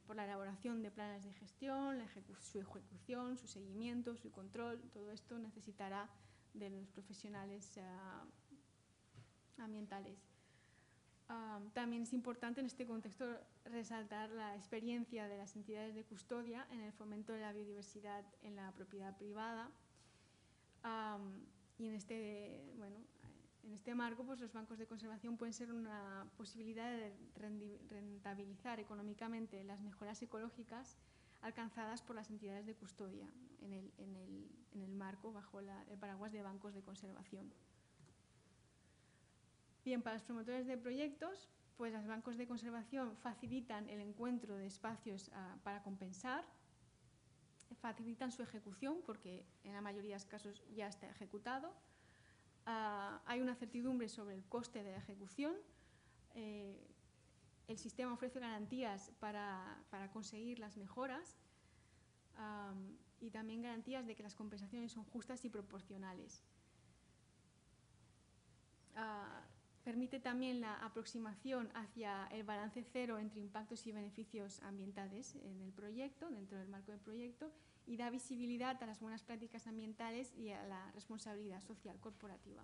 por la elaboración de planes de gestión, su ejecución, su seguimiento, su control. Todo esto necesitará de los profesionales ambientales. También es importante en este contexto resaltar la experiencia de las entidades de custodia en el fomento de la biodiversidad en la propiedad privada. Y en este marco, pues, los bancos de conservación pueden ser una posibilidad de rentabilizar económicamente las mejoras ecológicas alcanzadas por las entidades de custodia en el marco bajo el paraguas de bancos de conservación. Bien, para los promotores de proyectos, pues los bancos de conservación facilitan el encuentro de espacios para compensar, facilitan su ejecución porque en la mayoría de los casos ya está ejecutado. Hay una certidumbre sobre el coste de la ejecución. El sistema ofrece garantías para conseguir las mejoras y también garantías de que las compensaciones son justas y proporcionales. Permite también la aproximación hacia el balance cero entre impactos y beneficios ambientales en el proyecto, dentro del marco del proyecto, y da visibilidad a las buenas prácticas ambientales y a la responsabilidad social corporativa.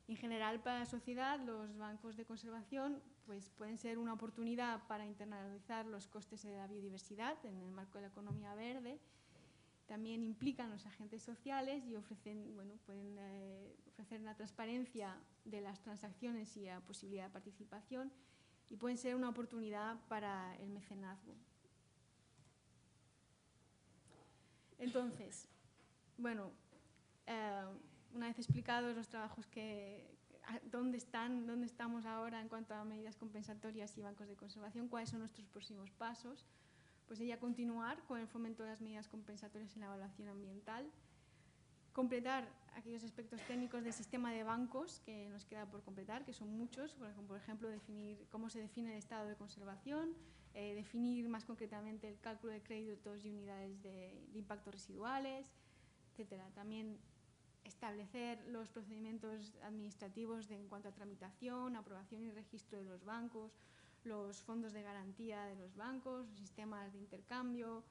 En general, para la sociedad, los bancos de conservación pues, pueden ser una oportunidad para internalizar los costes de la biodiversidad en el marco de la economía verde. También implican los agentes sociales y pueden ofrecer una transparencia de las transacciones y la posibilidad de participación, y pueden ser una oportunidad para el mecenazgo. Entonces, una vez explicados los trabajos dónde estamos ahora en cuanto a medidas compensatorias y bancos de conservación, cuáles son nuestros próximos pasos, pues ya continuar con el fomento de las medidas compensatorias en la evaluación ambiental, completar aquellos aspectos técnicos del sistema de bancos que nos queda por completar, que son muchos, por ejemplo, definir cómo se define el estado de conservación, definir más concretamente el cálculo de créditos y unidades de impactos residuales, etc. También establecer los procedimientos administrativos en cuanto a tramitación, aprobación y registro de los bancos, los fondos de garantía de los bancos, los sistemas de intercambio,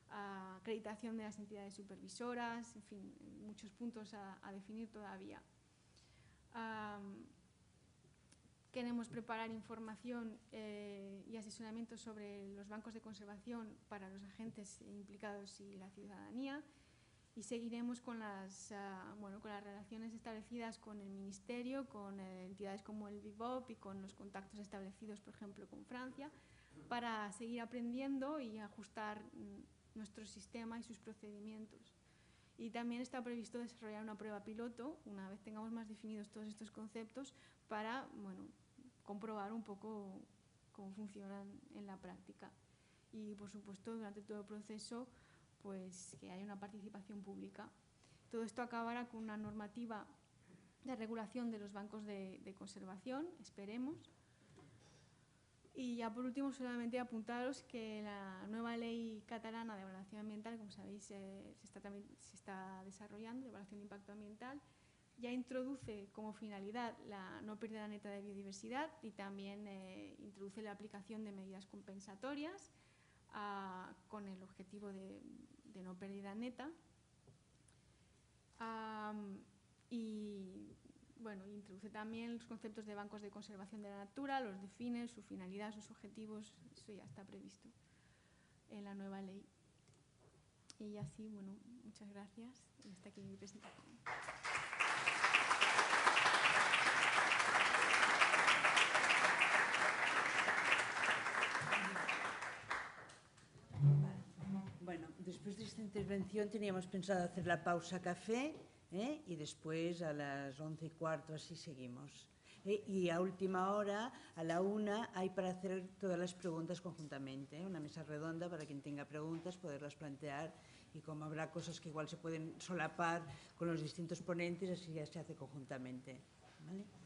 acreditación de las entidades supervisoras, en fin, muchos puntos a definir todavía. Queremos preparar información y asesoramiento sobre los bancos de conservación para los agentes implicados y la ciudadanía, y seguiremos con las relaciones establecidas con el Ministerio, con entidades como el BIVOP y con los contactos establecidos, por ejemplo, con Francia, para seguir aprendiendo y ajustar nuestro sistema y sus procedimientos. Y también está previsto desarrollar una prueba piloto, una vez tengamos más definidos todos estos conceptos, para comprobar un poco cómo funcionan en la práctica. Y, por supuesto, durante todo el proceso, pues que haya una participación pública. Todo esto acabará con una normativa de regulación de los bancos de conservación, esperemos. Y ya por último, solamente apuntaros que la nueva ley catalana de evaluación ambiental, como sabéis, se está desarrollando, de evaluación de impacto ambiental, ya introduce como finalidad la no pérdida neta de biodiversidad y también introduce la aplicación de medidas compensatorias con el objetivo de no pérdida neta. Introduce también los conceptos de bancos de conservación de la natura, los define, su finalidad, sus objetivos, eso ya está previsto en la nueva ley. Y así, muchas gracias. Y hasta aquí mi presentación. Bueno, después de esta intervención teníamos pensado hacer la pausa café, y después a las 11:15 así seguimos. Y a última hora, a la 1, hay para hacer todas las preguntas conjuntamente, una mesa redonda para quien tenga preguntas, poderlas plantear, y como habrá cosas que igual se pueden solapar con los distintos ponentes, así ya se hace conjuntamente. ¿vale?